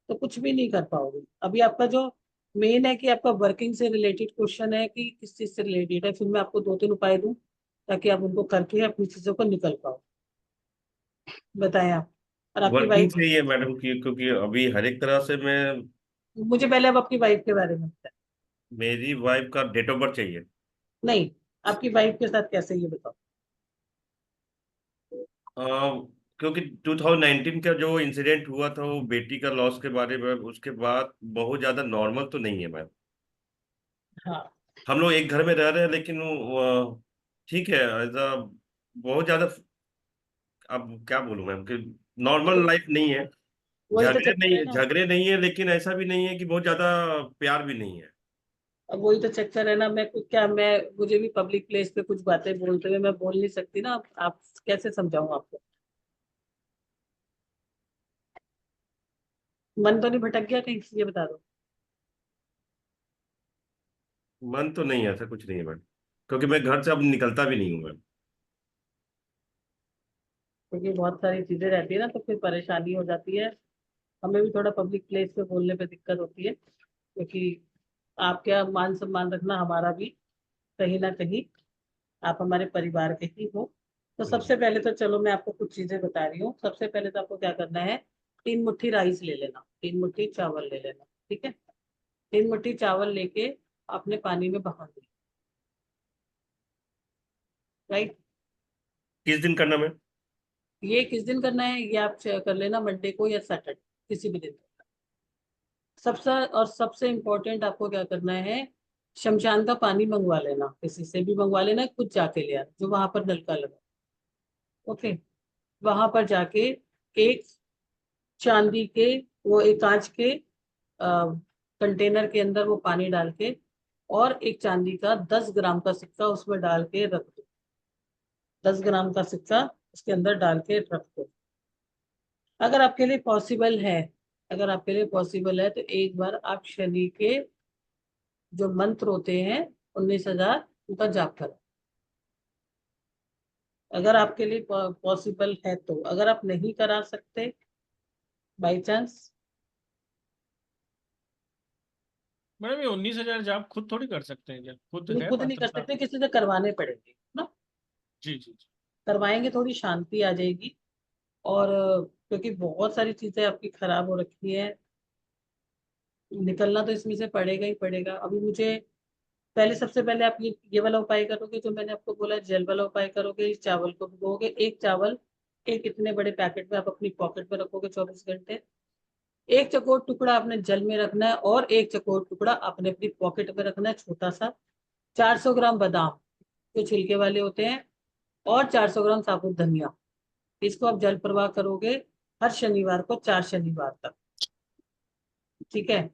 [SPEAKER 2] तो कुछ भी नहीं कर पाओगे। अभी आपका जो मेन है कि आपका वर्किंग से रिलेटेड क्वेश्चन है कि किस चीज से रिलेटेड है, फिर मैं आपको 2-3 उपाय दूं ताकि आप उनको करके अपनी चीजों को निकल पाओ। बताएं आप। और आपकी
[SPEAKER 6] वर्किंग
[SPEAKER 2] वाइफ,
[SPEAKER 6] से ही है मैडम की, क्योंकि अभी हर एक तरह से मैं,
[SPEAKER 2] मुझे पहले अब आपकी वाइफ के बारे में बताएं।
[SPEAKER 6] मेरी वाइफ का डेट ऑफ बर्थ चाहिए।
[SPEAKER 2] नहीं, आपकी वाइफ के साथ कैसे, ये बताओ।
[SPEAKER 6] अ, क्योंकि 2019 का जो इंसिडेंट हुआ था वो बेटी का लॉस के बारे में, उसके बाद बहुत ज्यादा नॉर्मल तो नहीं है मैम।
[SPEAKER 2] हाँ,
[SPEAKER 6] हम लोग एक घर में रह रहे हैं, लेकिन ठीक है, ऐसा बहुत ज्यादा, अब क्या बोलूं मैम कि नॉर्मल लाइफ नहीं है।
[SPEAKER 2] वही तो चक्कर है ना।
[SPEAKER 6] झगड़े नहीं है, लेकिन ऐसा भी नहीं है कि बहुत ज्यादा प्यार भी नहीं है।
[SPEAKER 2] अब वही तो चक्कर है ना, मैं कुछ क्या, मैं मुझे भी पब्लिक प्लेस पे कुछ बातें बोलते हुए मैं बोल नहीं सकती ना, आप कैसे समझाऊं आपको। मन तो नहीं भटक गया कहीं, ये बता दो।
[SPEAKER 6] मन तो नहीं, ऐसा कुछ नहीं है मैम, क्योंकि मैं घर से अब निकलता भी नहीं हूँ मैम।
[SPEAKER 2] क्योंकि बहुत सारी चीजें रहती है ना, तो फिर परेशानी हो जाती है। हमें भी थोड़ा पब्लिक प्लेस पे बोलने पे दिक्कत होती है, क्योंकि आपका मान सम्मान रखना हमारा भी कहीं ना कहीं, आप हमारे परिवार के ही हो। तो
[SPEAKER 6] हम्म।
[SPEAKER 2] सबसे पहले तो चलो मैं आपको कुछ चीजें बता रही हूँ। सबसे पहले तो आपको क्या करना है, 3 मुट्ठी राइस ले लेना, 3 मुट्ठी चावल ले लेना, ठीक है। 3 मुट्ठी चावल लेके आपने पानी में बहा दिया, राइट।
[SPEAKER 6] किस दिन करना मैम?
[SPEAKER 2] ये किस दिन करना है, ये आप कर लेना मंडे को या सैटरडे, किसी भी दिन। सबसे इम्पोर्टेंट आपको क्या करना है, शमशान का पानी मंगवा लेना, किसी से भी मंगवा लेना, खुद जाके ले आना जो वहां पर नलका लगा, ओके। वहां पर जाके एक चांदी के, वो एक कांच के कंटेनर के अंदर वो पानी डाल के, और एक चांदी का 10 ग्राम का सिक्का उसमें डाल के रख दो। 10 ग्राम का सिक्का उसके अंदर डाल के रख दो। अगर आपके लिए पॉसिबल है, अगर आपके लिए पॉसिबल है तो एक बार आप शनि के जो मंत्र होते हैं 19,000, उनका जाप करो। अगर आपके लिए पॉसिबल है तो, अगर आप नहीं करा सकते बाई चांस,
[SPEAKER 1] मैडम ये 19,000 जाप खुद थोड़ी कर सकते हैं क्या? खुद
[SPEAKER 2] नहीं
[SPEAKER 1] है
[SPEAKER 2] खुद नहीं कर
[SPEAKER 1] पात्रता?
[SPEAKER 2] सकते, किसी से करवाने पड़ेंगे ना।
[SPEAKER 1] जी जी जी।
[SPEAKER 2] करवाएंगे थोड़ी शांति आ जाएगी। और क्योंकि बहुत सारी चीजें आपकी खराब हो रखी है, निकलना तो इसमें से पड़ेगा ही पड़ेगा। अभी मुझे पहले, सबसे पहले आप ये वाला उपाय करोगे जो मैंने आपको बोला, जेल वाला उपाय करोगे, इस चावल को भिगोगे, एक चावल एक इतने बड़े पैकेट में आप अपनी पॉकेट में रखोगे 24 घंटे। एक चकोर टुकड़ा अपने जल में रखना है और एक चकोर टुकड़ा अपने अपनी पॉकेट में रखना है, छोटा सा। 400 ग्राम बादाम जो छिलके वाले होते हैं और 400 ग्राम साबुत धनिया, इसको आप जल प्रवाह करोगे हर शनिवार को 4 शनिवार तक, ठीक है।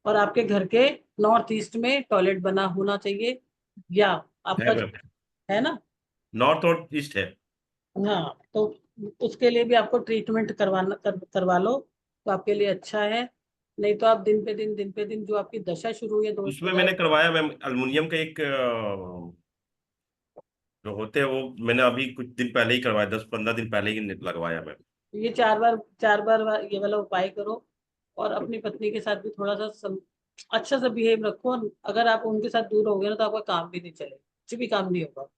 [SPEAKER 2] और आपके घर के नॉर्थ ईस्ट में टॉयलेट बना होना चाहिए, या आपका
[SPEAKER 6] है मैम,
[SPEAKER 2] है ना।
[SPEAKER 6] नॉर्थ और ईस्ट है।
[SPEAKER 2] हाँ, तो उसके लिए भी आपको ट्रीटमेंट करवा लो तो आपके लिए अच्छा है। नहीं तो आप दिन पे दिन जो आपकी दशा शुरू हुई है
[SPEAKER 6] उसमें मैंने करवाया मैम, अल्मुनियम का एक जो होते हैं वो मैंने अभी कुछ दिन पहले ही करवाया, 10-15 दिन पहले ही लगवाया मैम।
[SPEAKER 2] ये ये वाला उपाय करो। और अपनी पत्नी के साथ भी थोड़ा सा अच्छा सा बिहेव रखो। अगर आप उनके साथ दूर हो गए ना तो आपका काम भी नहीं चलेगा, कुछ भी काम नहीं होगा।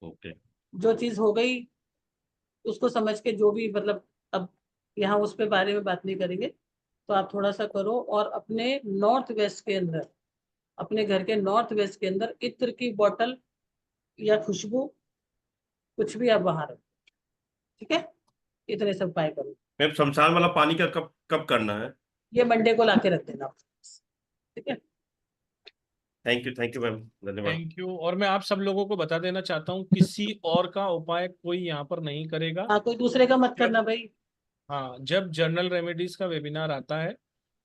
[SPEAKER 6] ओके।
[SPEAKER 2] जो चीज हो गई उसको समझ के, जो भी मतलब, अब यहाँ उस पे बारे में बात नहीं करेंगे। तो आप थोड़ा सा करो और अपने नॉर्थ वेस्ट के अंदर, अपने घर के नॉर्थ वेस्ट के अंदर इत्र की बोतल या खुशबू, कुछ भी आप वहां रखो, ठीक है। इतने सब उपाय करो।
[SPEAKER 6] मैम शमशान वाला पानी का कब कब करना है?
[SPEAKER 2] ये मंडे को लाके रख देना, ठीक है।
[SPEAKER 6] थैंक यू मैम, धन्यवाद।
[SPEAKER 1] Thank you. और मैं आप सब लोगों को बता देना चाहता हूँ, किसी और का उपाय कोई यहाँ पर नहीं करेगा।
[SPEAKER 2] हाँ, कोई दूसरे का मत
[SPEAKER 1] जब
[SPEAKER 2] करना भाई।
[SPEAKER 1] हाँ, जब जनरल रेमेडीज का वेबिनार आता है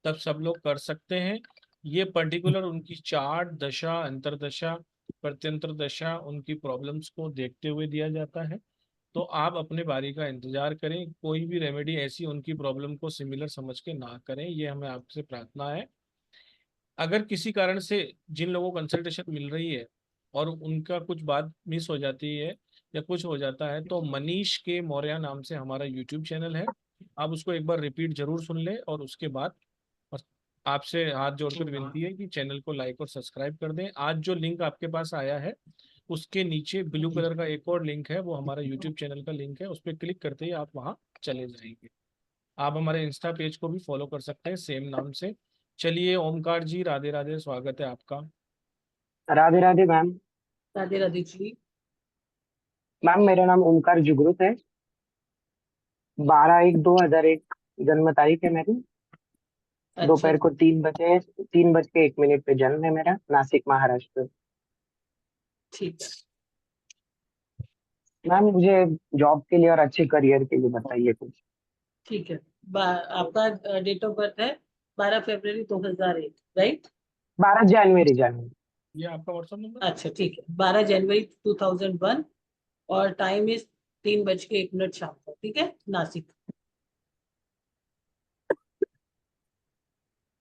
[SPEAKER 1] तब सब लोग कर सकते हैं। ये पर्टिकुलर उनकी चार्ट दशा, अंतरदशा, प्रत्यंतर दशा, उनकी प्रॉब्लम्स को देखते हुए दिया जाता है। तो आप अपने बारी का इंतजार करें, कोई भी रेमेडी ऐसी उनकी प्रॉब्लम को सिमिलर समझ के ना करें, ये हमें आपसे प्रार्थना है। अगर किसी कारण से जिन लोगों को कंसल्टेशन मिल रही है और उनका कुछ बात मिस हो जाती है या कुछ हो जाता है, तो मनीष के मौर्य नाम से हमारा यूट्यूब चैनल है, आप उसको एक बार रिपीट जरूर सुन लें। और उसके बाद और आपसे हाथ जोड़कर विनती है कि चैनल को लाइक और सब्सक्राइब कर दें। आज जो लिंक आपके पास आया है उसके नीचे ब्लू कलर का एक और लिंक है, वो हमारा यूट्यूब चैनल का लिंक है, उस पर क्लिक करते ही आप वहाँ चले जाएंगे। आप हमारे इंस्टा पेज को भी फॉलो कर सकते हैं सेम नाम से। चलिए ओमकार जी, राधे राधे, स्वागत है आपका।
[SPEAKER 5] राधे राधे मैम।
[SPEAKER 2] राधे राधे जी।
[SPEAKER 5] मैम मेरा नाम ओमकार जुगरुत है। 12/1/2001 जन्म तारीख है मेरी।
[SPEAKER 2] अच्छा,
[SPEAKER 5] दोपहर को 3:01 पे जन्म है मेरा, नासिक महाराष्ट्र।
[SPEAKER 2] ठीक है।
[SPEAKER 5] मैम मुझे जॉब के लिए और अच्छे करियर के लिए बताइए कुछ।
[SPEAKER 2] ठीक है। आपका डेट ऑफ बर्थ है 12 फरवरी 2001, राइट।
[SPEAKER 5] 12 जनवरी।
[SPEAKER 1] ये आपका व्हाट्सएप नंबर।
[SPEAKER 2] अच्छा, ठीक है। 12 जनवरी 2001 और टाइम इज 3:01 शाम को, ठीक है, नासिक।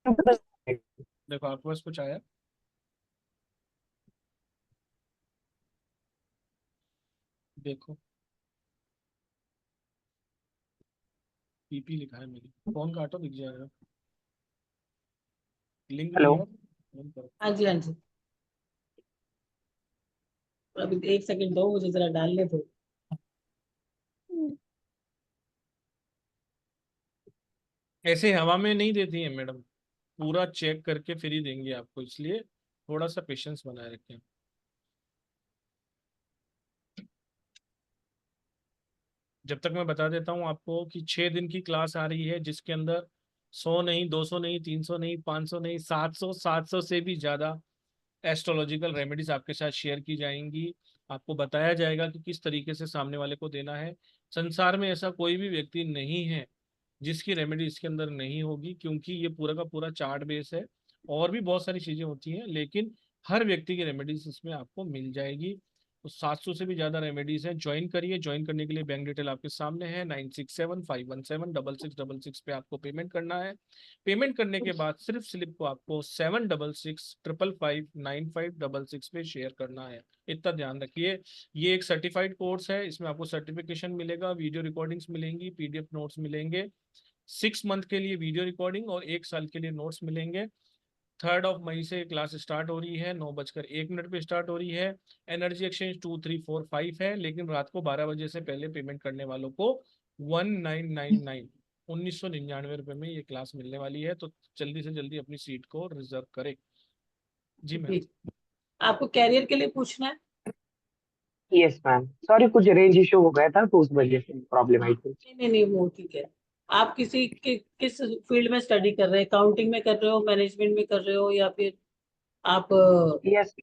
[SPEAKER 1] देखो आपके पास कुछ आया, देखो पीपी लिखा है, मेरी फोन काटो दिख जाएगा, लिंक
[SPEAKER 5] हेलो।
[SPEAKER 1] मिलेगा फोन करो।
[SPEAKER 2] हाँ जी, हाँ जी। अभी एक सेकंड दो, मुझे जरा डालने दो।
[SPEAKER 1] ऐसे हवा में नहीं देती है मैडम, पूरा चेक करके फिर ही देंगे आपको, इसलिए थोड़ा सा पेशेंस बनाए रखें। जब तक मैं बता देता हूँ आपको कि 6 दिन की क्लास आ रही है, जिसके अंदर 100 नहीं, 200 नहीं, 300 नहीं, 500 नहीं, 700 से भी ज्यादा एस्ट्रोलॉजिकल रेमेडीज आपके साथ शेयर की जाएंगी। आपको बताया जाएगा कि किस तरीके से सामने वाले को देना है। संसार में ऐसा कोई भी व्यक्ति नहीं है जिसकी रेमेडी इसके अंदर नहीं होगी, क्योंकि ये पूरा का पूरा चार्ट बेस है। और भी बहुत सारी चीजें होती हैं, लेकिन हर व्यक्ति की रेमेडीज इसमें आपको मिल जाएगी। तो 700 से भी ज्यादा रेमेडीज हैं। ज्वाइन करिए। ज्वाइन करने के लिए बैंक डिटेल आपके सामने है, 9675176666 पे आपको पेमेंट करना है। पेमेंट करने के बाद सिर्फ स्लिप को आपको 7665559566 पे शेयर करना है। इतना ध्यान रखिए। ये एक सर्टिफाइड कोर्स है, इसमें आपको सर्टिफिकेशन मिलेगा, वीडियो रिकॉर्डिंग्स मिलेंगी, पीडीएफ नोट्स मिलेंगे। 6 मंथ के लिए वीडियो रिकॉर्डिंग और 1 साल के लिए नोट्स मिलेंगे। 3 मई से क्लास स्टार्ट हो रही है, 9:01 पे स्टार्ट हो रही है। एनर्जी एक्सचेंज 2345 है, लेकिन रात को 12 बजे से पहले पेमेंट करने वालों को 1999 में ये क्लास मिलने वाली है। तो जल्दी से जल्दी अपनी सीट को रिजर्व करें। जी मैम।
[SPEAKER 2] जी, आपको कैरियर के लिए पूछना है।
[SPEAKER 5] यस मैम, सॉरी कुछ रेंज इशू हो गया था तो उस वजह से प्रॉब्लम आई थी।
[SPEAKER 2] नहीं नहीं नहीं, वो ठीक है। आप किस फील्ड में स्टडी कर रहे हैं? अकाउंटिंग में कर रहे हो, मैनेजमेंट में कर रहे हो, या फिर आप
[SPEAKER 7] यस,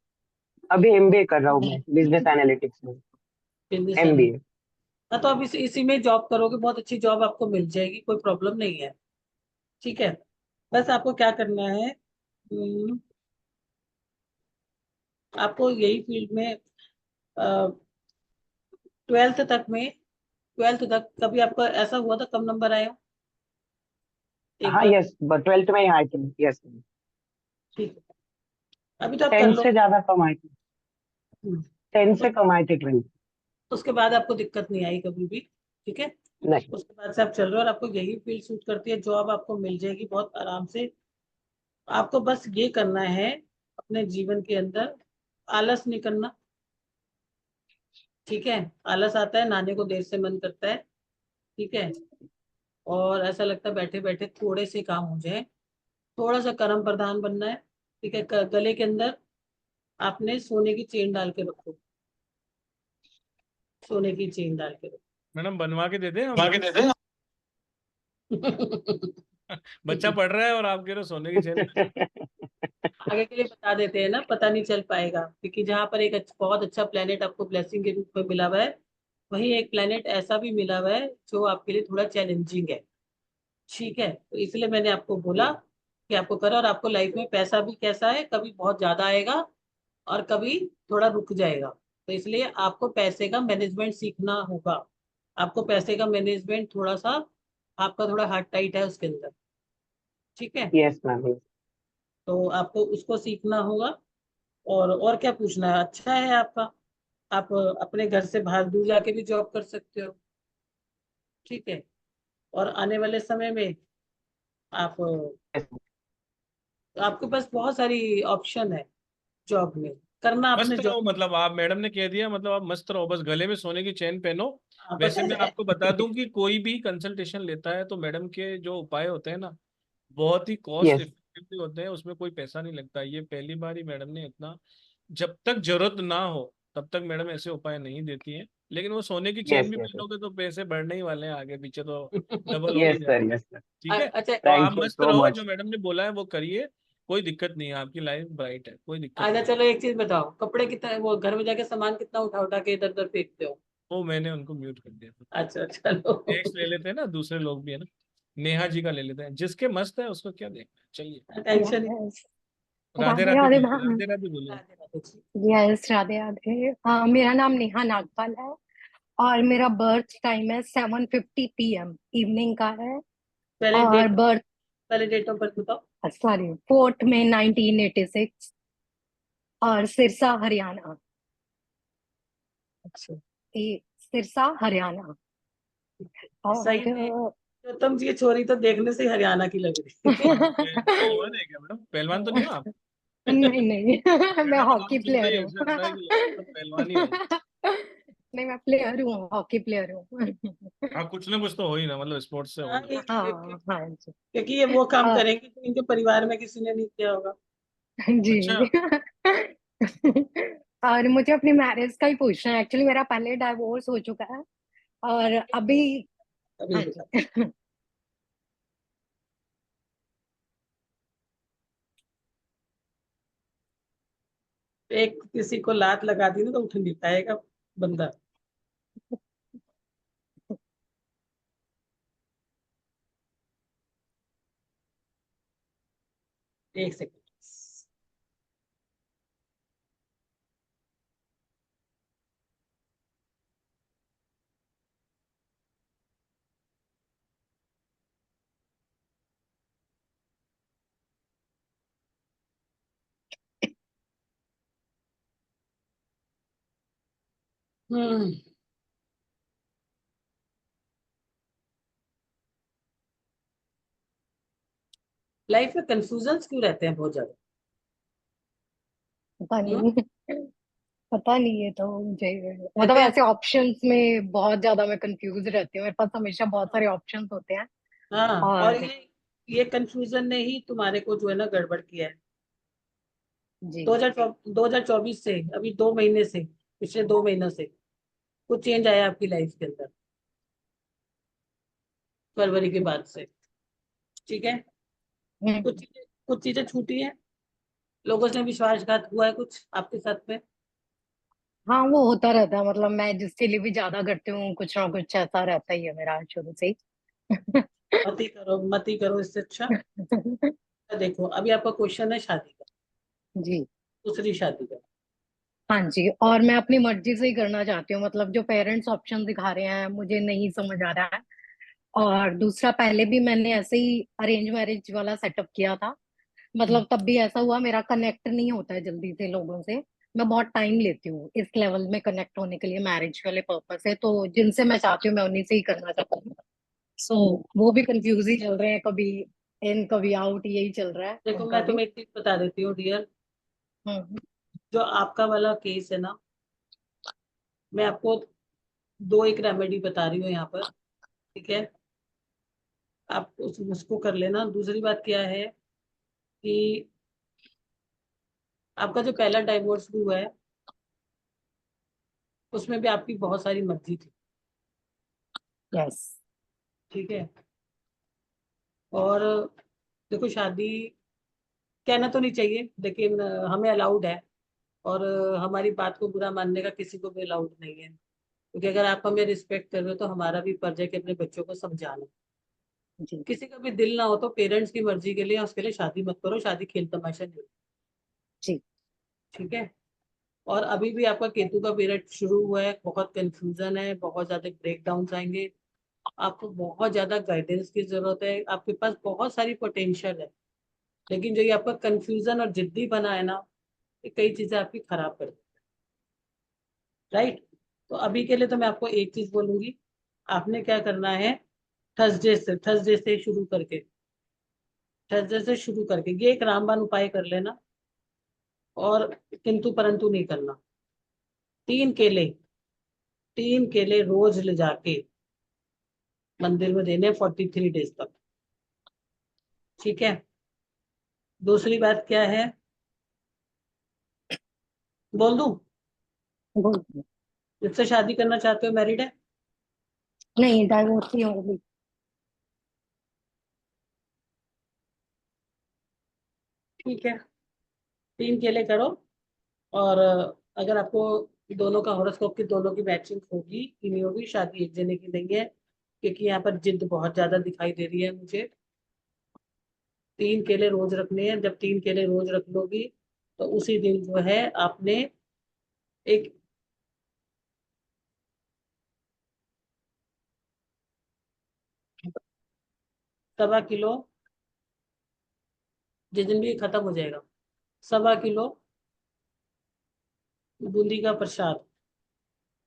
[SPEAKER 7] अभी एमबीए कर रहा हूँ मैं, बिजनेस एनालिटिक्स में,
[SPEAKER 2] बिजनेस एनालिस्ट?
[SPEAKER 7] एमबीए।
[SPEAKER 2] हाँ, तो आप इसी में जॉब करोगे, बहुत अच्छी जॉब आपको मिल जाएगी, कोई प्रॉब्लम नहीं है। ठीक है, बस आपको क्या करना है, आपको यही फील्ड में 12th तक कभी आपका ऐसा हुआ था कम नंबर आए हो एक
[SPEAKER 7] हाँ
[SPEAKER 2] बार?
[SPEAKER 7] यस, 12th में ही आए थे, यस।
[SPEAKER 2] ठीक है, अभी तो आप कर
[SPEAKER 7] 10
[SPEAKER 2] लो।
[SPEAKER 7] से ज्यादा कम आए थे,
[SPEAKER 2] हम्म,
[SPEAKER 7] 10 से
[SPEAKER 2] उस-
[SPEAKER 7] कम आए थे 12।
[SPEAKER 2] उसके बाद आपको दिक्कत नहीं आई कभी भी। ठीक है,
[SPEAKER 7] नहीं।
[SPEAKER 2] उसके बाद से आप चल रहे हो और आपको यही फील्ड सूट करती है, जॉब आपको मिल जाएगी बहुत आराम से। आपको बस ये करना है अपने जीवन के अंदर, आलस नहीं करना। ठीक है, आलस आता है, नहाने को देर से मन करता है। ठीक है, और ऐसा लगता है बैठे बैठे थोड़े से काम हो जाए, थोड़ा सा कर्म प्रधान बनना है। ठीक है, गले के अंदर आपने सोने की चेन डाल के रखो, सोने की चेन डाल के
[SPEAKER 1] मैडम बनवा के दे दें हम?
[SPEAKER 2] रखो।
[SPEAKER 1] बच्चा पढ़ रहा है और आप कह रहे हो सोने की चेन।
[SPEAKER 2] आगे के लिए बता देते हैं ना, पता नहीं चल पाएगा, क्योंकि जहां पर एक बहुत अच्छा प्लेनेट आपको ब्लेसिंग के रूप में मिला हुआ है, वहीं एक प्लेनेट ऐसा भी मिला हुआ है जो आपके लिए थोड़ा चैलेंजिंग है। ठीक है, तो इसलिए मैंने आपको बोला कि आपको करो, और आपको लाइफ में पैसा भी कैसा है, कभी बहुत ज्यादा आएगा और कभी थोड़ा रुक जाएगा। तो इसलिए आपको पैसे का मैनेजमेंट सीखना होगा। आपको पैसे का मैनेजमेंट थोड़ा सा, आपका थोड़ा हार्ड टाइट है उसके अंदर। ठीक है,
[SPEAKER 7] यस मैम।
[SPEAKER 2] तो आपको उसको सीखना होगा। और क्या पूछना है? अच्छा है आपका, आप अपने घर से बाहर दूर जाके भी जॉब कर सकते हो। ठीक है, और आने वाले समय में आप, आपके पास बहुत सारी ऑप्शन है जॉब में, करना आपने
[SPEAKER 1] मस्त
[SPEAKER 2] जॉब।
[SPEAKER 1] रहो, मतलब आप, मैडम ने कह दिया, मतलब आप मस्त रहो, बस गले में सोने की चेन पहनो।
[SPEAKER 2] हाँ, बस
[SPEAKER 1] वैसे मैं
[SPEAKER 2] ऐसे।
[SPEAKER 1] आपको बता दूं कि कोई भी कंसल्टेशन लेता है तो मैडम के जो उपाय होते हैं ना, बहुत ही कॉस्ट
[SPEAKER 7] यस
[SPEAKER 1] इफेक्टिव होते हैं, उसमें कोई पैसा नहीं लगता। ये पहली बार ही मैडम ने इतना, जब तक जरूरत ना हो तब तक मैडम ऐसे उपाय नहीं देती हैं। लेकिन वो सोने की चेन
[SPEAKER 7] यस
[SPEAKER 1] भी
[SPEAKER 7] यस
[SPEAKER 1] पहनोगे तो पैसे बढ़ने ही वाले हैं, आगे पीछे तो डबल हो ही
[SPEAKER 7] यस सर,
[SPEAKER 1] जाएगा।
[SPEAKER 7] Yes sir.
[SPEAKER 1] ठीक है,
[SPEAKER 2] अच्छा,
[SPEAKER 1] तो आप
[SPEAKER 7] थैंक यू
[SPEAKER 1] मस्त
[SPEAKER 7] सो
[SPEAKER 1] रहो, जो
[SPEAKER 7] मच।
[SPEAKER 1] मैडम ने बोला है वो करिए। कोई दिक्कत नहीं है, आपकी लाइफ ब्राइट है, कोई दिक्कत
[SPEAKER 2] अच्छा,
[SPEAKER 1] नहीं।
[SPEAKER 2] चलो एक चीज बताओ, कपड़े कितना, वो घर में जाके सामान कितना उठा उठा के इधर उधर फेंकते हो?
[SPEAKER 1] वो मैंने उनको म्यूट कर दिया था।
[SPEAKER 2] अच्छा, चलो।
[SPEAKER 1] नेक्स्ट ले लेते हैं ना, दूसरे लोग भी है ना। नेहा जी का ले लेते हैं, जिसके मस्त है उसको क्या देखना है। चलिए,
[SPEAKER 2] टेंशन ही।
[SPEAKER 3] यस,
[SPEAKER 1] राधे
[SPEAKER 3] राधे
[SPEAKER 1] राधे
[SPEAKER 3] राधे
[SPEAKER 1] बोलिए,
[SPEAKER 3] मैम।
[SPEAKER 1] राधे राधे बोलिए।
[SPEAKER 2] राधे राधे जी।
[SPEAKER 3] यस, राधे राधे। मेरा नाम नेहा नागपाल है और मेरा बर्थ टाइम है 7:50 PM इवनिंग का है।
[SPEAKER 2] पहले
[SPEAKER 3] और
[SPEAKER 2] डेट
[SPEAKER 3] बर्थ,
[SPEAKER 2] पहले डेट ऑफ बर्थ बताओ।
[SPEAKER 3] सॉरी, 4 मई 1986, और सिरसा हरियाणा।
[SPEAKER 2] अच्छा,
[SPEAKER 3] सिरसा हरियाणा।
[SPEAKER 2] सही
[SPEAKER 3] और
[SPEAKER 2] है। तो तुम ये छोरी तो देखने से ही हरियाणा की लग रही है।
[SPEAKER 1] पहलवान है क्या मैडम? पहलवान तो नहीं हो आप?
[SPEAKER 3] नहीं नहीं, मैं
[SPEAKER 1] मैडम नाम
[SPEAKER 3] हॉकी
[SPEAKER 1] सुनते ही
[SPEAKER 3] प्लेयर
[SPEAKER 1] ऐसा
[SPEAKER 3] हूँ।
[SPEAKER 1] लगता है कि लगता है पहलवान ही होगा।
[SPEAKER 3] नहीं, मैं प्लेयर हूँ, हॉकी प्लेयर हूँ।
[SPEAKER 1] हाँ, कुछ ना कुछ तो हो ही ना, मतलब स्पोर्ट्स से
[SPEAKER 2] हाँ,
[SPEAKER 1] होगा।
[SPEAKER 3] हाँ हाँ जी।
[SPEAKER 2] क्योंकि ये वो काम
[SPEAKER 3] अ,
[SPEAKER 2] करेंगे जो इनके परिवार में किसी ने नहीं किया होगा।
[SPEAKER 1] अच्छा,
[SPEAKER 3] जी। और मुझे अपनी मैरिज का ही पूछना है, एक्चुअली मेरा पहले डाइवोर्स हो चुका है और अभी।
[SPEAKER 2] अभी
[SPEAKER 3] हाँ
[SPEAKER 2] बताओ।
[SPEAKER 3] जी।
[SPEAKER 2] एक किसी को लात लगा दी ना तो उठ नहीं पाएगा बंदा। एक सेकंड। हम्म, लाइफ में कंफ्यूजन क्यों रहते हैं बहुत ज्यादा?
[SPEAKER 3] पता
[SPEAKER 2] हम्म,
[SPEAKER 3] नहीं, पता नहीं है तो मुझे, मतलब
[SPEAKER 2] कहते हैं।
[SPEAKER 3] ऐसे ऑप्शंस में बहुत ज्यादा मैं कंफ्यूज रहती हूँ, मेरे पास हमेशा बहुत सारे ऑप्शंस होते हैं।
[SPEAKER 2] हाँ, और
[SPEAKER 3] और
[SPEAKER 2] ये कंफ्यूजन ने ही तुम्हारे को जो है ना गड़बड़ किया है।
[SPEAKER 3] जी।
[SPEAKER 2] 2024 से, अभी 2 महीने से, पिछले 2 महीनों से कुछ चेंज आया आपकी लाइफ के अंदर। फरवरी के बाद से, ठीक है।
[SPEAKER 3] हम्म।
[SPEAKER 2] कुछ चीजें छूटी है, लोगों से विश्वासघात हुआ है कुछ आपके साथ में।
[SPEAKER 8] हाँ वो होता रहता है, मतलब मैं जिसके लिए भी ज्यादा करती हूँ कुछ ना कुछ ऐसा रहता ही है मेरा शुरू से ही।
[SPEAKER 2] मत ही करो इससे अच्छा। देखो अभी आपका क्वेश्चन है शादी का,
[SPEAKER 8] जी।
[SPEAKER 2] दूसरी शादी का।
[SPEAKER 8] हाँ जी, और मैं अपनी मर्जी से ही करना चाहती हूँ, मतलब जो पेरेंट्स ऑप्शन दिखा रहे हैं मुझे नहीं समझ आ रहा है। और दूसरा, पहले भी मैंने ऐसे ही अरेंज मैरिज वाला सेटअप किया था, मतलब तब भी ऐसा हुआ, मेरा कनेक्ट नहीं होता है जल्दी से लोगों से। मैं बहुत टाइम लेती हूँ इस लेवल में कनेक्ट होने के लिए, मैरिज वाले पर्पस से, तो जिनसे मैं चाहती हूँ मैं उन्हीं से ही करना चाहती हूँ। सो वो भी कंफ्यूज ही चल रहे हैं, कभी इन कभी आउट, यही चल रहा है
[SPEAKER 2] देखो
[SPEAKER 8] उनका
[SPEAKER 2] मैं
[SPEAKER 8] भी।
[SPEAKER 2] तुम्हें एक चीज बता देती हूँ डियर,
[SPEAKER 8] हम्म।
[SPEAKER 2] जो आपका वाला केस है ना, मैं आपको दो एक रेमेडी बता रही हूँ यहाँ पर, ठीक है। आप उसको कर लेना। दूसरी बात क्या है कि आपका जो पहला डाइवोर्स भी हुआ है उसमें भी आपकी बहुत सारी मर्जी थी,
[SPEAKER 8] यस।
[SPEAKER 2] ठीक है। और देखो शादी कहना तो नहीं चाहिए, लेकिन हमें अलाउड है, और हमारी बात को बुरा मानने का किसी को भी अलाउड नहीं है, क्योंकि अगर आप हमें रिस्पेक्ट कर रहे हो तो हमारा भी फर्ज है कि अपने बच्चों को समझाना।
[SPEAKER 8] जी।
[SPEAKER 2] किसी का भी दिल ना हो तो पेरेंट्स की मर्जी के लिए उसके लिए शादी मत करो, शादी खेल तमाशा नहीं,
[SPEAKER 8] जी।
[SPEAKER 2] ठीक है। और अभी भी आपका केतु का पीरियड शुरू हुआ है, बहुत कंफ्यूजन है, बहुत ज्यादा ब्रेकडाउन आएंगे, आपको बहुत ज्यादा गाइडेंस की जरूरत है। आपके पास बहुत सारी पोटेंशियल है, लेकिन जो ये आपका कंफ्यूजन और जिद्दी बना है ना, ये कई चीजें आपकी खराब कर देती है, राइट। तो अभी के लिए तो मैं आपको एक चीज बोलूंगी, आपने क्या करना है, थर्सडे से शुरू करके, थर्सडे से शुरू करके ये एक रामबाण उपाय कर लेना, और किंतु परंतु नहीं करना। 3 केले, 3 केले रोज ले जाके मंदिर में देने 43 डेज तक, ठीक है। दूसरी बात क्या है, बोल दूं,
[SPEAKER 8] बोल।
[SPEAKER 2] जिससे शादी करना चाहते हो मैरिड है?
[SPEAKER 8] नहीं, डाइवोर्स ही होगी।
[SPEAKER 2] ठीक है, 3 केले करो। और अगर आपको दोनों का हॉरोस्कोप की दोनों की मैचिंग होगी कि नहीं होगी, शादी एक जने की नहीं है, क्योंकि यहाँ पर जिद बहुत ज्यादा दिखाई दे रही है मुझे। 3 केले रोज रखने हैं, जब 3 केले रोज रख लोगी तो उसी दिन जो है आपने एक 1.25 किलो, जिस दिन भी ये खत्म हो जाएगा, 1.25 किलो बूंदी का प्रसाद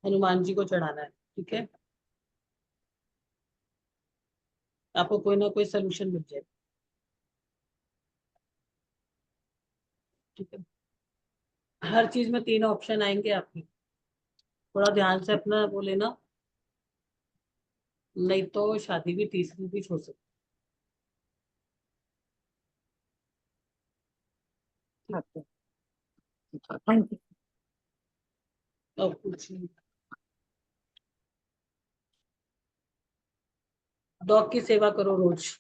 [SPEAKER 2] हनुमान जी को चढ़ाना है, ठीक है। आपको कोई ना कोई सोल्यूशन मिल जाएगा, ठीक है। हर चीज में 3 ऑप्शन आएंगे आपके, थोड़ा ध्यान से अपना वो लेना, नहीं तो शादी भी तीसरी भी हो सकती
[SPEAKER 8] ओके। Thank you.
[SPEAKER 2] है। और कुछ नहीं, डॉग की सेवा करो रोज।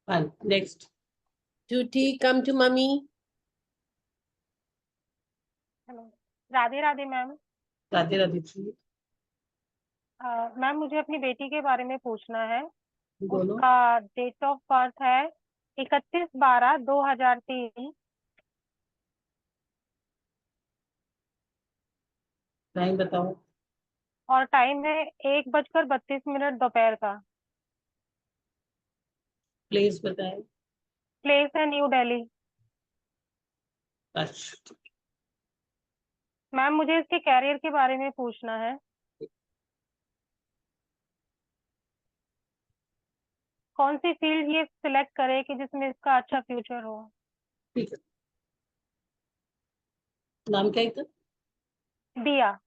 [SPEAKER 2] हाँ, next.
[SPEAKER 9] Tuti, come to mommy.
[SPEAKER 10] Hello, Radhe Radhe ma'am.
[SPEAKER 2] Radhe Radhe ji,
[SPEAKER 10] ma'am मुझे अपनी बेटी के बारे में पूछना है।
[SPEAKER 2] बोलो।
[SPEAKER 10] उसका डेट ऑफ बर्थ है 31/12/2003
[SPEAKER 2] टाइम बताओ।
[SPEAKER 10] और टाइम है 1:32 दोपहर का।
[SPEAKER 2] प्लेस बताएं।
[SPEAKER 10] प्लेस है न्यू दिल्ली।
[SPEAKER 2] अच्छा,
[SPEAKER 10] मैम मुझे इसके कैरियर के बारे में पूछना है। कौन सी फील्ड ये सिलेक्ट करे कि जिसमें इसका अच्छा फ्यूचर हो।
[SPEAKER 2] ठीक है। नाम क्या है इनका?
[SPEAKER 10] दिया।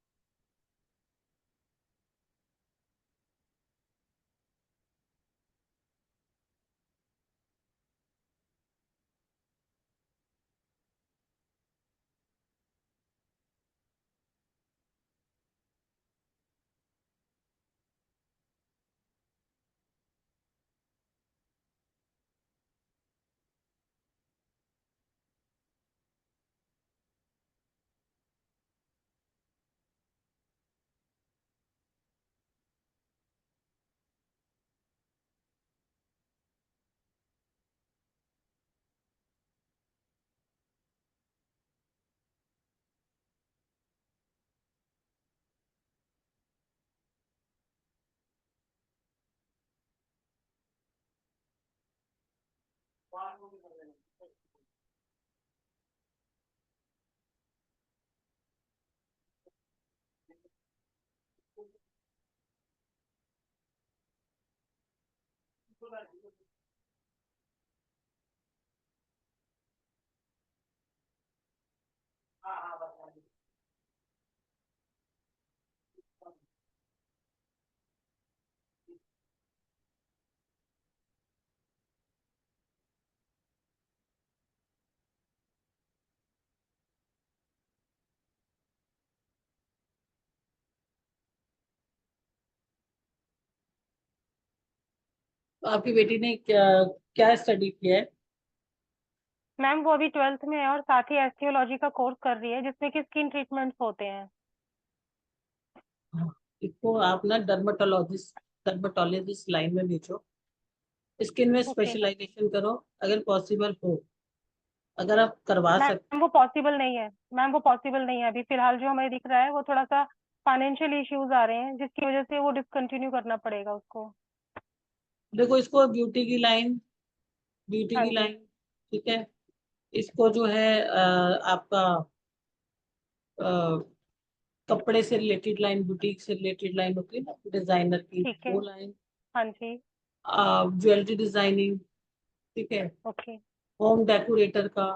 [SPEAKER 2] तो आपकी बेटी ने क्या क्या स्टडी किया है?
[SPEAKER 10] मैम वो अभी 12th में है और साथ ही एस्टियोलॉजी का कोर्स कर रही है जिसमें कि स्किन ट्रीटमेंट्स होते हैं।
[SPEAKER 2] हाँ, इसको आप ना डर्माटोलॉजिस्ट लाइन में भेजो, स्किन में
[SPEAKER 10] ओके
[SPEAKER 2] स्पेशलाइजेशन करो अगर पॉसिबल हो, अगर आप करवा सकते।
[SPEAKER 10] मैम वो पॉसिबल नहीं है, मैम वो पॉसिबल नहीं है अभी फिलहाल। जो हमें दिख रहा है वो थोड़ा सा फाइनेंशियल इश्यूज आ रहे हैं जिसकी वजह से वो डिसकंटिन्यू करना पड़ेगा उसको।
[SPEAKER 2] देखो इसको ब्यूटी
[SPEAKER 10] हाँ
[SPEAKER 2] की
[SPEAKER 10] जी।
[SPEAKER 2] लाइन, ठीक है। इसको जो है आपका कपड़े से रिलेटेड लाइन, बुटीक से रिलेटेड लाइन होती है ना, डिजाइनर की,
[SPEAKER 10] ठीक है।
[SPEAKER 2] वो लाइन,
[SPEAKER 10] हाँ जी।
[SPEAKER 2] ज्वेलरी डिजाइनिंग, ठीक है,
[SPEAKER 10] ओके।
[SPEAKER 2] होम डेकोरेटर का,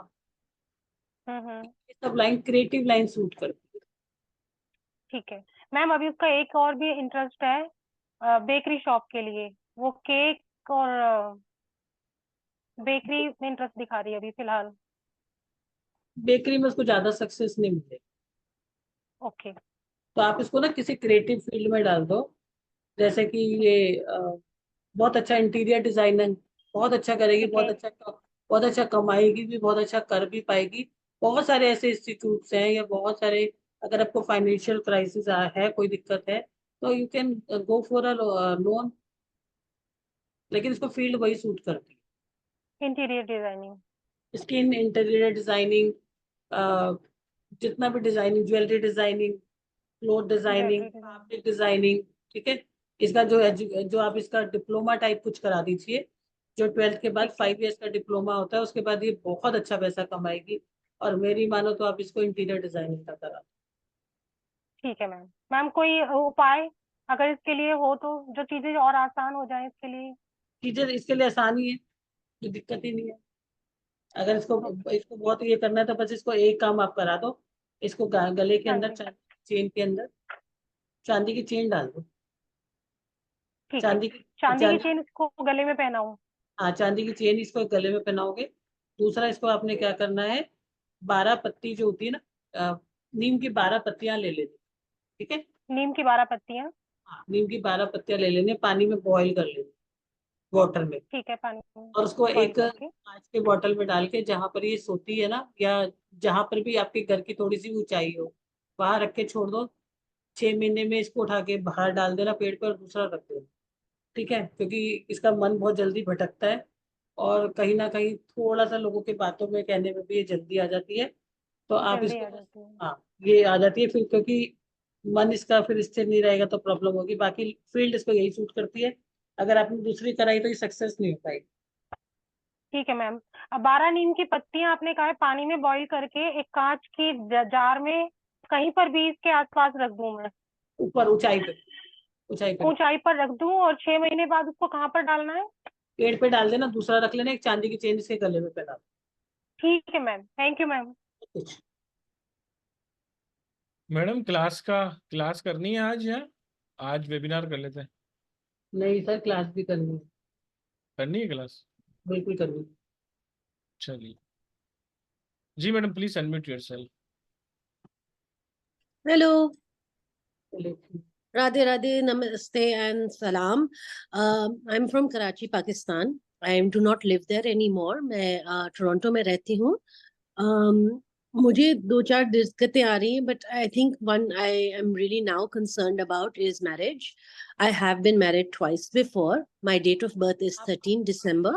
[SPEAKER 10] हम्म।
[SPEAKER 2] ये सब लाइन क्रिएटिव लाइन सूट करती है।
[SPEAKER 10] ठीक है मैम। अभी उसका एक और भी इंटरेस्ट है बेकरी शॉप के लिए। वो केक और बेकरी में इंटरेस्ट दिखा रही है अभी फिलहाल।
[SPEAKER 2] बेकरी में उसको ज्यादा सक्सेस नहीं मिले,
[SPEAKER 10] ओके
[SPEAKER 2] तो आप इसको ना किसी क्रिएटिव फील्ड में डाल दो। जैसे कि ये बहुत अच्छा इंटीरियर डिजाइनर, बहुत अच्छा करेगी,
[SPEAKER 10] ठीक है।
[SPEAKER 2] बहुत अच्छा कमाएगी भी, बहुत अच्छा कर भी पाएगी। बहुत सारे ऐसे इंस्टीट्यूट्स हैं या बहुत सारे, अगर आपको फाइनेंशियल क्राइसिस है, कोई दिक्कत है, तो you can go for a loan, लेकिन इसको फील्ड वही सूट करती
[SPEAKER 10] इंटीरियर डिजाइनिंग।
[SPEAKER 2] है, स्किन इंटीरियर डिजाइनिंग, जितना भी designing, jewellery designing, cloth designing,
[SPEAKER 10] jewellery designing.
[SPEAKER 2] Fabric designing, ठीक है। इसका जो आप इसका डिप्लोमा टाइप कुछ करा दीजिए, जो 12th के बाद
[SPEAKER 10] ठीक है।
[SPEAKER 2] 5 years का डिप्लोमा होता है, उसके बाद ये बहुत अच्छा पैसा कमाएगी। और मेरी मानो तो आप इसको इंटीरियर डिजाइनिंग का करा।
[SPEAKER 10] ठीक है मैम। मैम कोई उपाय अगर इसके लिए हो तो, जो चीजें और आसान हो जाए इसके लिए।
[SPEAKER 2] चीजें इसके लिए आसान ही है, कोई दिक्कत ही नहीं है। अगर इसको
[SPEAKER 10] ओके।
[SPEAKER 2] इसको बहुत ये करना है तो बस इसको एक काम आप करा दो, इसको गले के
[SPEAKER 10] हाँ
[SPEAKER 2] अंदर,
[SPEAKER 10] जी।
[SPEAKER 2] चेन के अंदर चांदी की चेन डाल दो।
[SPEAKER 10] ठीक है।
[SPEAKER 2] चांदी की
[SPEAKER 10] चांदी की
[SPEAKER 2] चांदी
[SPEAKER 10] चेन इसको गले में पहनाऊं।
[SPEAKER 2] हाँ, चांदी की चेन इसको गले में पहनाओगे। दूसरा, इसको आपने क्या करना है, 12 पत्ती जो होती है ना, नीम की 12 पत्तियां ले लेनी, ठीक है।
[SPEAKER 10] नीम की 12 पत्तियां।
[SPEAKER 2] हाँ, नीम की 12 पत्तियां ले लेनी, पानी में बॉईल कर लेनी, वाटर में।
[SPEAKER 10] ठीक है पानी में
[SPEAKER 2] और उसको
[SPEAKER 10] बॉईल
[SPEAKER 2] एक
[SPEAKER 10] करके।
[SPEAKER 2] कांच के बॉटल में डाल के, जहां पर ये सोती है ना, या जहां पर भी आपके घर की थोड़ी सी ऊंचाई हो, वहां रख के छोड़ दो। 6 महीने में इसको उठा के बाहर डाल देना पेड़ पर, दूसरा रख देना, ठीक है। क्योंकि इसका मन बहुत जल्दी भटकता है, और कहीं ना कहीं थोड़ा सा लोगों के बातों में कहने में भी ये जल्दी आ जाती है। तो आप
[SPEAKER 10] जल्दी
[SPEAKER 2] इसको
[SPEAKER 10] आ
[SPEAKER 2] बस,
[SPEAKER 10] जाती है।
[SPEAKER 2] हाँ, ये आ जाती है फिर, क्योंकि मन इसका फिर स्थिर नहीं रहेगा तो प्रॉब्लम होगी। बाकी फील्ड इसको यही सूट करती है। अगर आपने दूसरी कराई तो ये सक्सेस नहीं हो पाएगी।
[SPEAKER 10] ठीक है मैम। अब 12 नीम की पत्तियां आपने कहा है पानी में बॉईल करके एक कांच की जार में कहीं पर भी इसके आसपास रख दूं मैं।
[SPEAKER 2] ऊपर ऊंचाई पे, ऊंचाई पे
[SPEAKER 10] ऊंचाई पर रख दूं और 6 महीने बाद उसको कहाँ पर डालना है।
[SPEAKER 2] पेड़ पे डाल देना, दूसरा रख लेना, एक चांदी की चेन इसके गले में पहना
[SPEAKER 10] ठीक है मैम। Thank you ma'am.
[SPEAKER 2] दो।
[SPEAKER 1] मैडम क्लास करनी है आज, या आज वेबिनार कर लेते हैं?
[SPEAKER 2] नहीं सर, क्लास भी करनी है,
[SPEAKER 1] करनी है क्लास?
[SPEAKER 2] बिल्कुल करनी है।
[SPEAKER 1] चलिए। जी madam, please unmute yourself.
[SPEAKER 9] Hello.
[SPEAKER 2] चलिए, ठीक।
[SPEAKER 9] राधे राधे, नमस्ते एंड सलाम। I am from Karachi, Pakistan. I do not live there any more. मैं टोरंटो में रहती हूँ। मुझे दो चार दिक्कतें आ रही हैं, but I think one I am really now concerned about is marriage. I have been married twice before. My date of birth is 13 December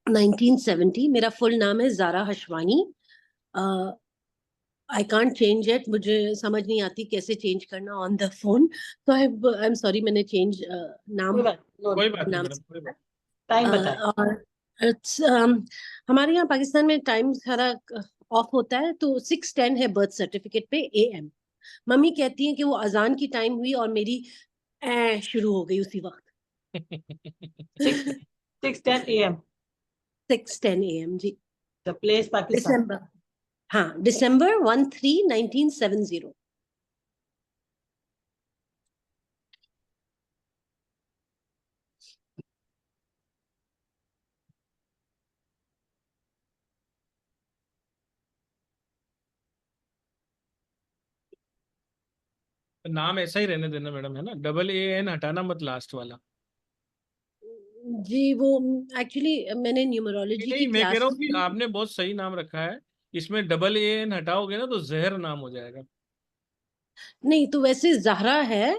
[SPEAKER 9] 1970। मेरा फुल नाम है Zara Hashwani. I can't change it. मुझे समझ नहीं आती कैसे चेंज करना ऑन द फोन। तो आई एम सॉरी, मैंने चेंज नाम
[SPEAKER 2] कोई बात, नो
[SPEAKER 1] कोई बात नहीं
[SPEAKER 9] नाम
[SPEAKER 1] मैडम, कोई बात।
[SPEAKER 2] टाइम बताएं।
[SPEAKER 9] और हमारे यहाँ पाकिस्तान में टाइम सारा ऑफ होता है, तो 6:10 है बर्थ सर्टिफिकेट पे AM। मम्मी कहती है कि वो अजान की टाइम हुई और मेरी शुरू हो गई उसी वक्त।
[SPEAKER 2] 6:10 AM।
[SPEAKER 9] 6:10 AM जी।
[SPEAKER 2] The place Pakistan.
[SPEAKER 9] दिसंबर, हाँ, December 13, 1970।
[SPEAKER 1] नाम ऐसा ही रहने देना मैडम, है ना, AAN हटाना मत लास्ट वाला।
[SPEAKER 9] जी वो एक्चुअली मैंने
[SPEAKER 1] नहीं
[SPEAKER 9] न्यूमरोलॉजी
[SPEAKER 1] नहीं,
[SPEAKER 9] की
[SPEAKER 1] मैं कह
[SPEAKER 9] क्लास
[SPEAKER 1] रहा हूँ कि
[SPEAKER 9] की।
[SPEAKER 1] आपने बहुत सही नाम रखा है, इसमें AAN हटाओगे ना तो जहर नाम हो जाएगा।
[SPEAKER 9] नहीं तो वैसे जहरा है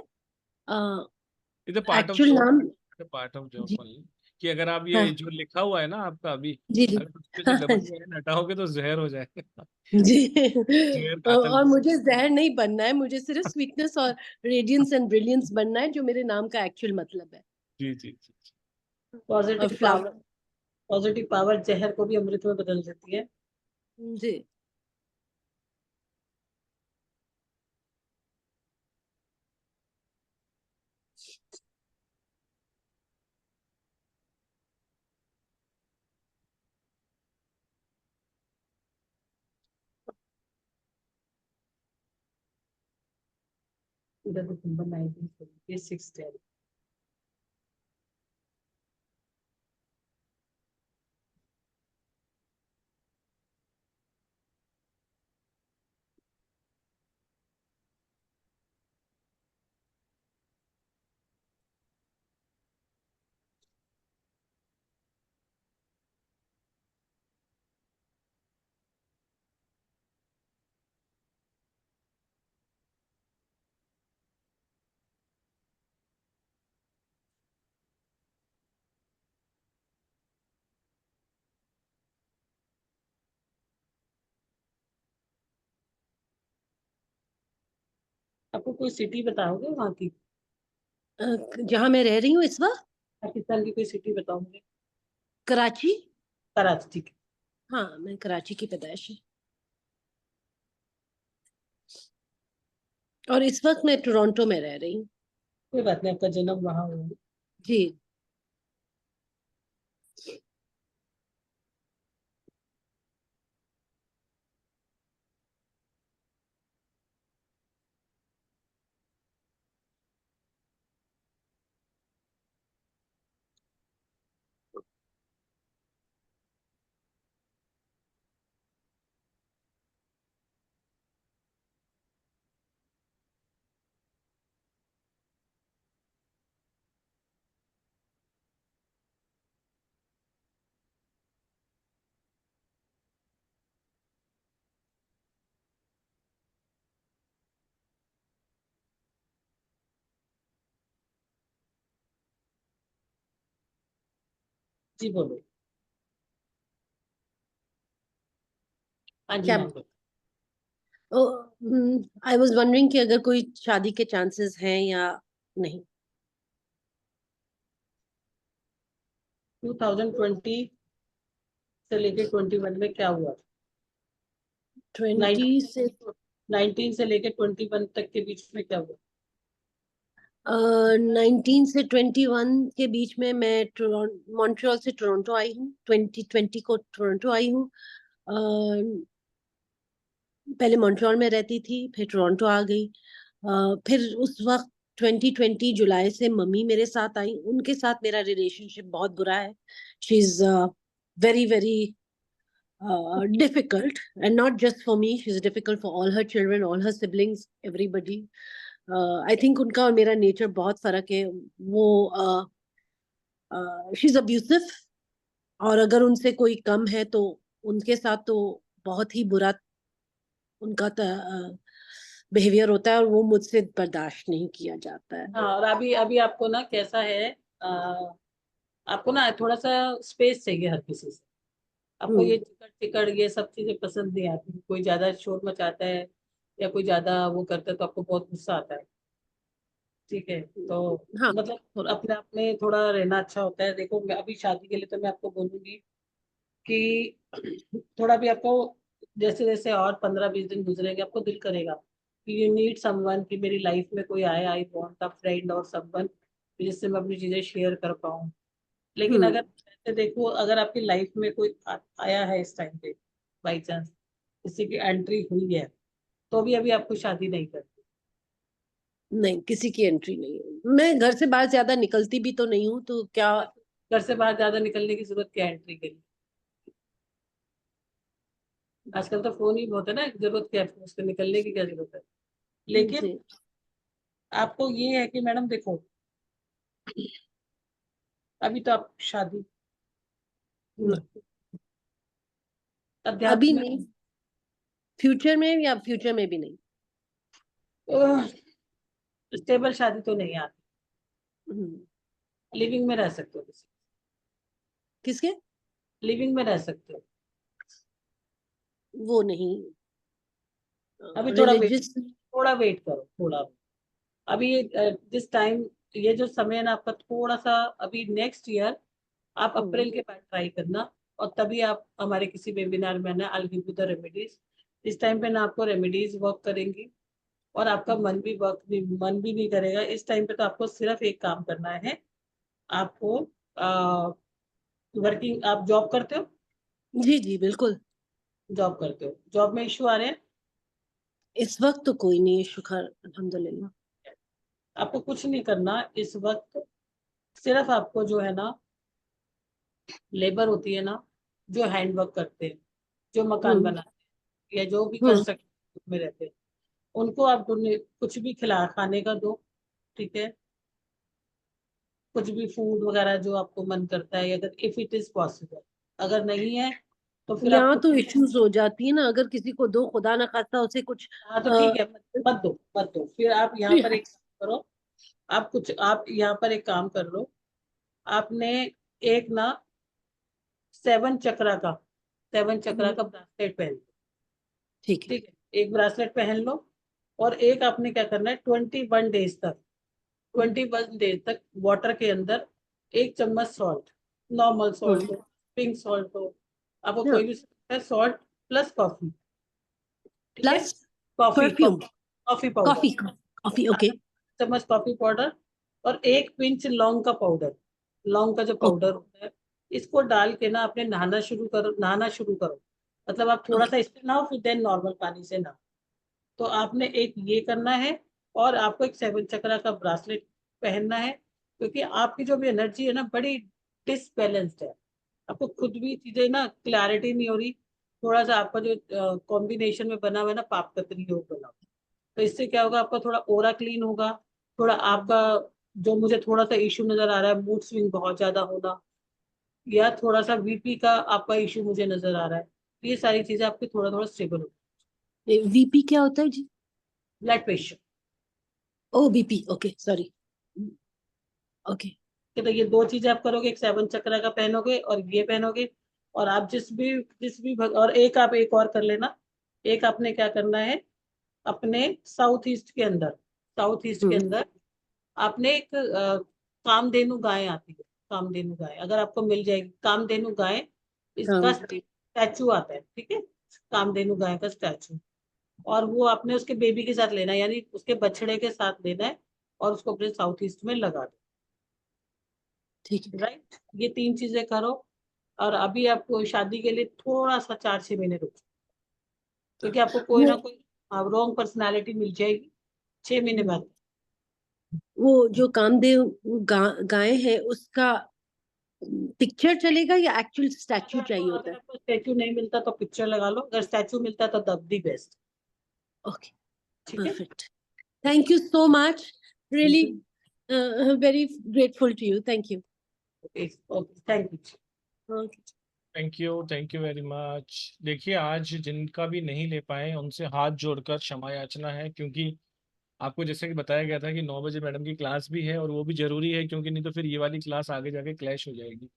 [SPEAKER 1] it part of
[SPEAKER 9] actual
[SPEAKER 1] job,
[SPEAKER 9] नाम।
[SPEAKER 1] पार्ट ऑफ जॉब
[SPEAKER 9] जी
[SPEAKER 1] ओनली। कि अगर आप ये
[SPEAKER 9] हाँ
[SPEAKER 1] जो लिखा हुआ है ना आपका अभी,
[SPEAKER 9] जी जी।
[SPEAKER 1] अगर उसमें से AAN हटाओगे तो जहर हो जाएगा।
[SPEAKER 9] जी
[SPEAKER 1] जहर कातल।
[SPEAKER 9] और मुझे जहर नहीं बनना है, मुझे सिर्फ स्वीटनेस और रेडियंस एंड ब्रिलियंस बनना है, जो मेरे नाम का एक्चुअल मतलब है।
[SPEAKER 1] जी जी जी जी।
[SPEAKER 9] और
[SPEAKER 2] positive
[SPEAKER 9] flower.
[SPEAKER 2] Power, positive power जहर को भी अमृत में बदल देती है।
[SPEAKER 9] जी
[SPEAKER 2] इधर दिसंबर 1970, 6:10। आपको कोई सिटी बताओगे वहाँ की?
[SPEAKER 9] जहाँ मैं रह रही हूँ इस वक्त,
[SPEAKER 2] पाकिस्तान की कोई सिटी बताओगे?
[SPEAKER 9] कराची।
[SPEAKER 2] कराची, ठीक है।
[SPEAKER 9] हाँ, मैं कराची की पैदाइश और इस वक्त मैं टोरंटो में रह रही हूँ।
[SPEAKER 2] कोई बात नहीं, आपका जन्म वहाँ हुआ।
[SPEAKER 9] जी
[SPEAKER 2] जी बोलो। हाँ जी
[SPEAKER 9] क्या?
[SPEAKER 2] मैम।
[SPEAKER 9] आई वाज वंडरिंग कि अगर कोई शादी के चांसेस हैं या नहीं।
[SPEAKER 2] 2020 से लेके 21 में क्या हुआ?
[SPEAKER 9] 20
[SPEAKER 2] 19
[SPEAKER 9] से
[SPEAKER 2] 19 से लेके 21 तक के बीच में क्या हुआ?
[SPEAKER 9] 19 से 21 के बीच में मैं मॉन्ट्रियल से टोरंटो आई हूँ। 2020 को टोरंटो आई हूँ। पहले मॉन्ट्रियल में रहती थी, फिर टोरंटो आ गई। फिर उस वक्त 2020 जुलाई से मम्मी मेरे साथ आई। उनके साथ मेरा रिलेशनशिप बहुत बुरा है। She is very very difficult, and not just for me, she's difficult for all her children, all her siblings, everybody. I think उनका और मेरा नेचर बहुत फर्क है। वो शी इज अब्यूसिव, और अगर उनसे कोई कम है तो उनके साथ तो बहुत ही बुरा उनका बिहेवियर होता है, और वो मुझसे बर्दाश्त नहीं किया जाता है।
[SPEAKER 2] हाँ, और अभी अभी आपको ना कैसा है, आपको ना थोड़ा सा स्पेस चाहिए हर किसी से। आपको ये
[SPEAKER 9] हम्म।
[SPEAKER 2] चिकड़ चिकड़ ये सब चीजें पसंद नहीं आती। कोई ज्यादा शोर मचाता है या कोई ज्यादा वो करता है तो आपको बहुत गुस्सा आता है। ठीक है, तो
[SPEAKER 9] हाँ
[SPEAKER 2] मतलब अपने आप में थोड़ा रहना अच्छा होता है। देखो मैं अभी शादी के लिए तो मैं आपको बोलूंगी कि थोड़ा भी आपको जैसे जैसे और 15-20 दिन गुजरेंगे आपको दिल करेगा कि यू नीड समवन, कि मेरी लाइफ में कोई आए, आई वांट अ फ्रेंड और समवन जिससे मैं अपनी चीजें शेयर कर पाऊँ। लेकिन अगर ऐसे देखो, अगर आपकी लाइफ में कोई आया है इस टाइम पे, बाई चांस किसी की एंट्री हुई है, तो भी अभी आपको शादी नहीं करनी।
[SPEAKER 9] नहीं, किसी की एंट्री नहीं है। मैं घर से बाहर ज्यादा निकलती भी तो नहीं हूँ, तो क्या।
[SPEAKER 2] घर से बाहर ज्यादा निकलने की जरूरत क्या है एंट्री के लिए? आजकल तो फोन ही बहुत है ना, जरूरत क्या है उसके निकलने की, क्या जरूरत है? लेकिन
[SPEAKER 9] जी।
[SPEAKER 2] आपको ये है कि मैडम देखो, अभी तो आप शादी
[SPEAKER 9] अभी
[SPEAKER 2] अध्यात्म
[SPEAKER 9] नहीं, फ्यूचर में, या फ्यूचर में भी नहीं।
[SPEAKER 2] स्टेबल शादी तो नहीं आती।
[SPEAKER 9] हम्म,
[SPEAKER 2] लिविंग में रह सकते हो, किसी
[SPEAKER 9] किसके?
[SPEAKER 2] लिविंग में रह सकते हो।
[SPEAKER 9] वो नहीं।
[SPEAKER 2] अभी
[SPEAKER 9] रिलीजियस।
[SPEAKER 2] थोड़ा वेट करो, थोड़ा। अभी जिस टाइम, ये जो समय है ना आपका, थोड़ा सा अभी नेक्स्ट ईयर आप अप्रैल के बाद ट्राई करना, और तभी आप हमारे किसी वेबिनार में आना। I give you the remedies. इस टाइम पे ना आपको रेमेडीज वर्क करेंगी, और आपका मन भी नहीं करेगा इस टाइम पे। तो आपको सिर्फ एक काम करना है। आपको वर्किंग, आप जॉब करते हो?
[SPEAKER 9] जी जी बिल्कुल।
[SPEAKER 2] जॉब करते हो, जॉब में इश्यू आ रहे हैं?
[SPEAKER 9] इस वक्त तो कोई नहीं है, शुक्र अल्हम्दुलिल्लाह।
[SPEAKER 2] आपको कुछ नहीं करना इस वक्त। सिर्फ आपको जो है ना, लेबर होती है ना, जो हैंडवर्क करते हैं, जो मकान
[SPEAKER 9] हम्म
[SPEAKER 2] बनाते हैं, या जो भी
[SPEAKER 9] हम्म
[SPEAKER 2] कंस्ट्रक्शन में रहते हैं, उनको आप कुछ भी खिला खाने का दो। ठीक है, कुछ भी फूड वगैरह जो आपको मन करता है, अगर इफ इट इज पॉसिबल। अगर नहीं है तो फिर आप
[SPEAKER 9] यहाँ
[SPEAKER 2] खुद।
[SPEAKER 9] तो इश्यूज हो जाती है ना, अगर किसी को दो, खुदा ना खास्ता उसे कुछ
[SPEAKER 2] हाँ तो ठीक है, मत दो, मत दो। फिर आप यहाँ पर एक काम करो। आप यहाँ पर एक काम कर लो। आपने एक ना 7 चक्रा का ब्रासलेट पहन लो।
[SPEAKER 9] ठीक है।
[SPEAKER 2] ठीक है, एक ब्रासलेट पहन लो। और एक आपने क्या करना है, 21 डेज तक, 21 डेज तक वाटर के अंदर 1 चम्मच सॉल्ट, नॉर्मल सॉल्ट हो, पिंक सॉल्ट हो, आपको कोई भी सॉल्ट, प्लस कॉफी। ठीक है,
[SPEAKER 9] plus
[SPEAKER 2] coffee
[SPEAKER 9] perfume.
[SPEAKER 2] Coffee powder,
[SPEAKER 9] coffee. Coffee okay.
[SPEAKER 2] चम्मच कॉफी पाउडर, और 1 पिंच लौंग का पाउडर, लौंग का जो पाउडर होता है, इसको डाल के ना आपने नहाना शुरू करो। मतलब आप थोड़ा
[SPEAKER 9] ओके।
[SPEAKER 2] सा इससे नहाओ, फिर देन नॉर्मल पानी से नहाओ। तो आपने एक ये करना है, और आपको एक 7 चक्रा का ब्रासलेट पहनना है, क्योंकि आपकी जो भी एनर्जी है ना, बड़ी डिसबैलेंस्ड है। आपको खुद भी चीजें ना क्लैरिटी नहीं हो रही। थोड़ा सा आपका जो कॉम्बिनेशन में बना हुआ है ना, पाप कतरी योग बना हुआ है। तो इससे क्या होगा, आपका थोड़ा ओरा क्लीन होगा। थोड़ा आपका जो मुझे थोड़ा सा इशू नजर आ रहा है, मूड स्विंग बहुत ज्यादा होना, या थोड़ा सा बीपी का आपका इशू मुझे नजर आ रहा है, ये सारी चीजें आपकी थोड़ा थोड़ा स्टेबल हो।
[SPEAKER 9] वीपी क्या होता है जी?
[SPEAKER 2] Blood pressure.
[SPEAKER 9] Oh BP, okay sorry. Okay.
[SPEAKER 2] तो ये दो चीजें आप करोगे, एक 7 चक्रा का पहनोगे और ये पहनोगे। और आप और एक और कर लेना। एक आपने क्या करना है, अपने साउथ ईस्ट के अंदर आपने एक कामधेनु गाय आती है। कामधेनु गाय अगर आपको मिल जाएगी, कामधेनु गाय, इसका स्टैचू आता है। ठीक है, कामधेनु गाय का स्टैचू। और वो आपने उसके बेबी के साथ लेना है, यानी उसके बछड़े के साथ लेना है, और उसको अपने साउथ ईस्ट में लगा दो।
[SPEAKER 9] ठीक है।
[SPEAKER 2] राइट, ये 3 चीजें करो। और अभी आपको शादी के लिए थोड़ा सा 4-6 महीने रुको, क्योंकि आपको कोई
[SPEAKER 9] वो
[SPEAKER 2] ना कोई रॉन्ग पर्सनालिटी मिल जाएगी 6 महीने बाद।
[SPEAKER 9] वो जो कामदेव गाय है, उसका पिक्चर चलेगा या एक्चुअल स्टैचू चाहिए होता
[SPEAKER 2] अगर
[SPEAKER 9] है?
[SPEAKER 2] आपको स्टैचू नहीं मिलता तो पिक्चर लगा लो, अगर स्टैचू मिलता है तो तब दी बेस्ट।
[SPEAKER 9] ओके।
[SPEAKER 2] ठीक है,
[SPEAKER 9] perfect. Thank you so much, really very grateful to you, thank you.
[SPEAKER 2] Okay, thank you.
[SPEAKER 9] Okay.
[SPEAKER 1] Thank you very much. देखिए, आज जिनका भी नहीं ले पाए उनसे हाथ जोड़कर क्षमा याचना है, क्योंकि आपको जैसे कि बताया गया था कि 9 बजे मैडम की क्लास भी है, और वो भी जरूरी है, क्योंकि नहीं तो फिर ये वाली क्लास आगे जाके क्लैश हो जाएगी।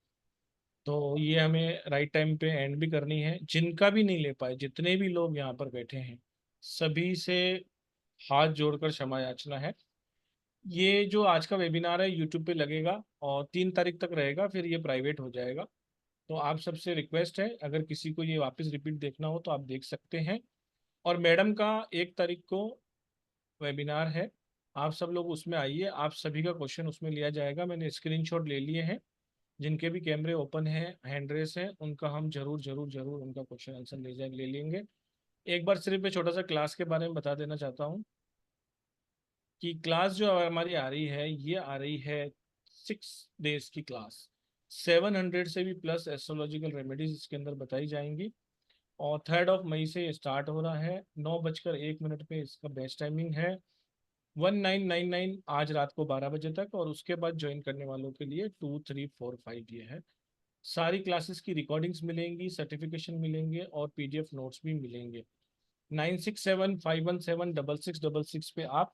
[SPEAKER 1] तो ये हमें राइट टाइम पे एंड भी करनी है। जिनका भी नहीं ले पाए, जितने भी लोग यहाँ पर बैठे हैं, सभी से हाथ जोड़कर क्षमा याचना है। ये जो आज का वेबिनार है यूट्यूब पे लगेगा और 3 तारीख तक रहेगा, फिर ये प्राइवेट हो जाएगा। तो आप सबसे रिक्वेस्ट है, अगर किसी को ये वापस रिपीट देखना हो तो आप देख सकते हैं। और मैडम का 1 तारीख को वेबिनार है, आप सब लोग उसमें आइए, आप सभी का क्वेश्चन उसमें लिया जाएगा। मैंने स्क्रीनशॉट ले लिए हैं, जिनके भी कैमरे ओपन हैं, हैंड रेस है, उनका हम जरूर जरूर जरूर उनका क्वेश्चन आंसर ले लेंगे। एक बार सिर्फ मैं छोटा सा क्लास के बारे में बता देना चाहता हूँ कि क्लास जो हमारी आ रही है, ये आ रही है 6 डेज की क्लास। 700 से भी प्लस एस्ट्रोलॉजिकल रेमेडीज इसके अंदर बताई जाएंगी और 3 मई से ये स्टार्ट हो रहा है। 9:01 पे इसका बेस्ट टाइमिंग है। 1999 आज रात को 12 बजे तक, और उसके बाद ज्वाइन करने वालों के लिए 2, 3, 4, 5 ये है। सारी क्लासेस की रिकॉर्डिंग्स मिलेंगी, सर्टिफिकेशन मिलेंगे और पीडीएफ नोट्स भी मिलेंगे। 9675176666 पे आप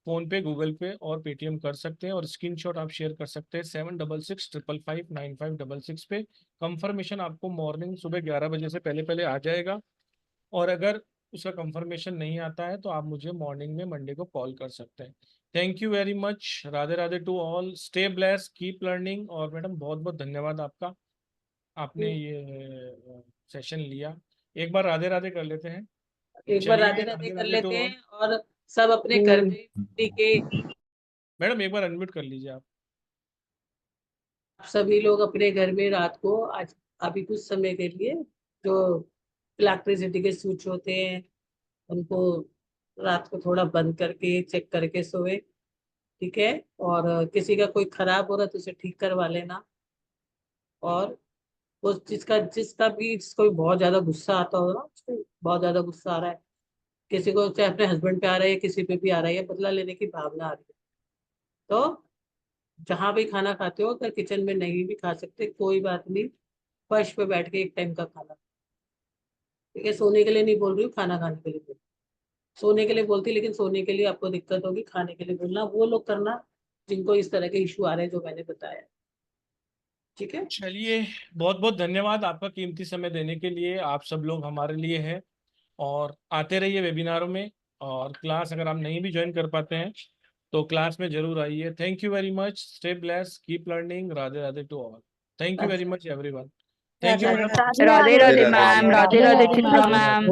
[SPEAKER 1] फोन पे, गूगल पे और पेटीएम कर सकते हैं और स्क्रीनशॉट आप शेयर कर सकते हैं 7665559566 पे। कंफर्मेशन आपको मॉर्निंग सुबह 11 बजे से पहले पहले आ जाएगा, और अगर उसका कंफर्मेशन नहीं आता है तो आप मुझे मॉर्निंग में मंडे को कॉल कर सकते हैं। Thank you very much. Radhe Radhe to all. Stay blessed, keep learning. और मैडम बहुत बहुत धन्यवाद आपका, आपने ये सेशन लिया। एक बार राधे राधे कर लेते हैं।
[SPEAKER 2] एक बार
[SPEAKER 1] चलिए,
[SPEAKER 2] राधे राधे कर
[SPEAKER 1] टू
[SPEAKER 2] लेते
[SPEAKER 1] ऑल।
[SPEAKER 2] हैं और सब अपने घर में के
[SPEAKER 1] मैडम एक बार अनम्यूट कर लीजिए आप।
[SPEAKER 2] सभी लोग अपने घर में रात को आज अभी कुछ समय के लिए जो इलेक्ट्रिसिटी के स्विच होते हैं उनको रात को थोड़ा बंद करके चेक करके सोए, ठीक है। और किसी का कोई खराब हो रहा है तो उसे ठीक करवा लेना। और वो जिसको भी बहुत ज्यादा गुस्सा आता हो ना, उसको बहुत ज्यादा गुस्सा आ रहा है, किसी को चाहे अपने हस्बैंड पे आ रहा है, किसी पे भी आ रहा है, या बदला लेने की भावना आ रही है, तो जहां भी खाना खाते हो, अगर किचन में नहीं भी खा सकते कोई बात नहीं, फर्श पे बैठ के एक टाइम का खाना, ठीक है। सोने के लिए नहीं बोल रही हूँ, खाना खाने के लिए बोल, सोने के लिए बोलती, लेकिन सोने के लिए आपको दिक्कत होगी, खाने के लिए बोलना वो लोग करना जिनको इस तरह के इशू आ रहे हैं जो मैंने बताया, ठीक है।
[SPEAKER 1] चलिए, बहुत बहुत धन्यवाद आपका कीमती समय देने के लिए। आप सब लोग हमारे लिए हैं और आते रहिए वेबिनारों में, और क्लास अगर आप नहीं भी ज्वाइन कर पाते हैं तो क्लास में जरूर आइए। Thank you very much. Stay blessed, keep learning. Radhe Radhe to all. Thank you very much everyone. Thank you madam.
[SPEAKER 11] Radhe Radhe ma'am, Radhe Radhe Chitra ma'am.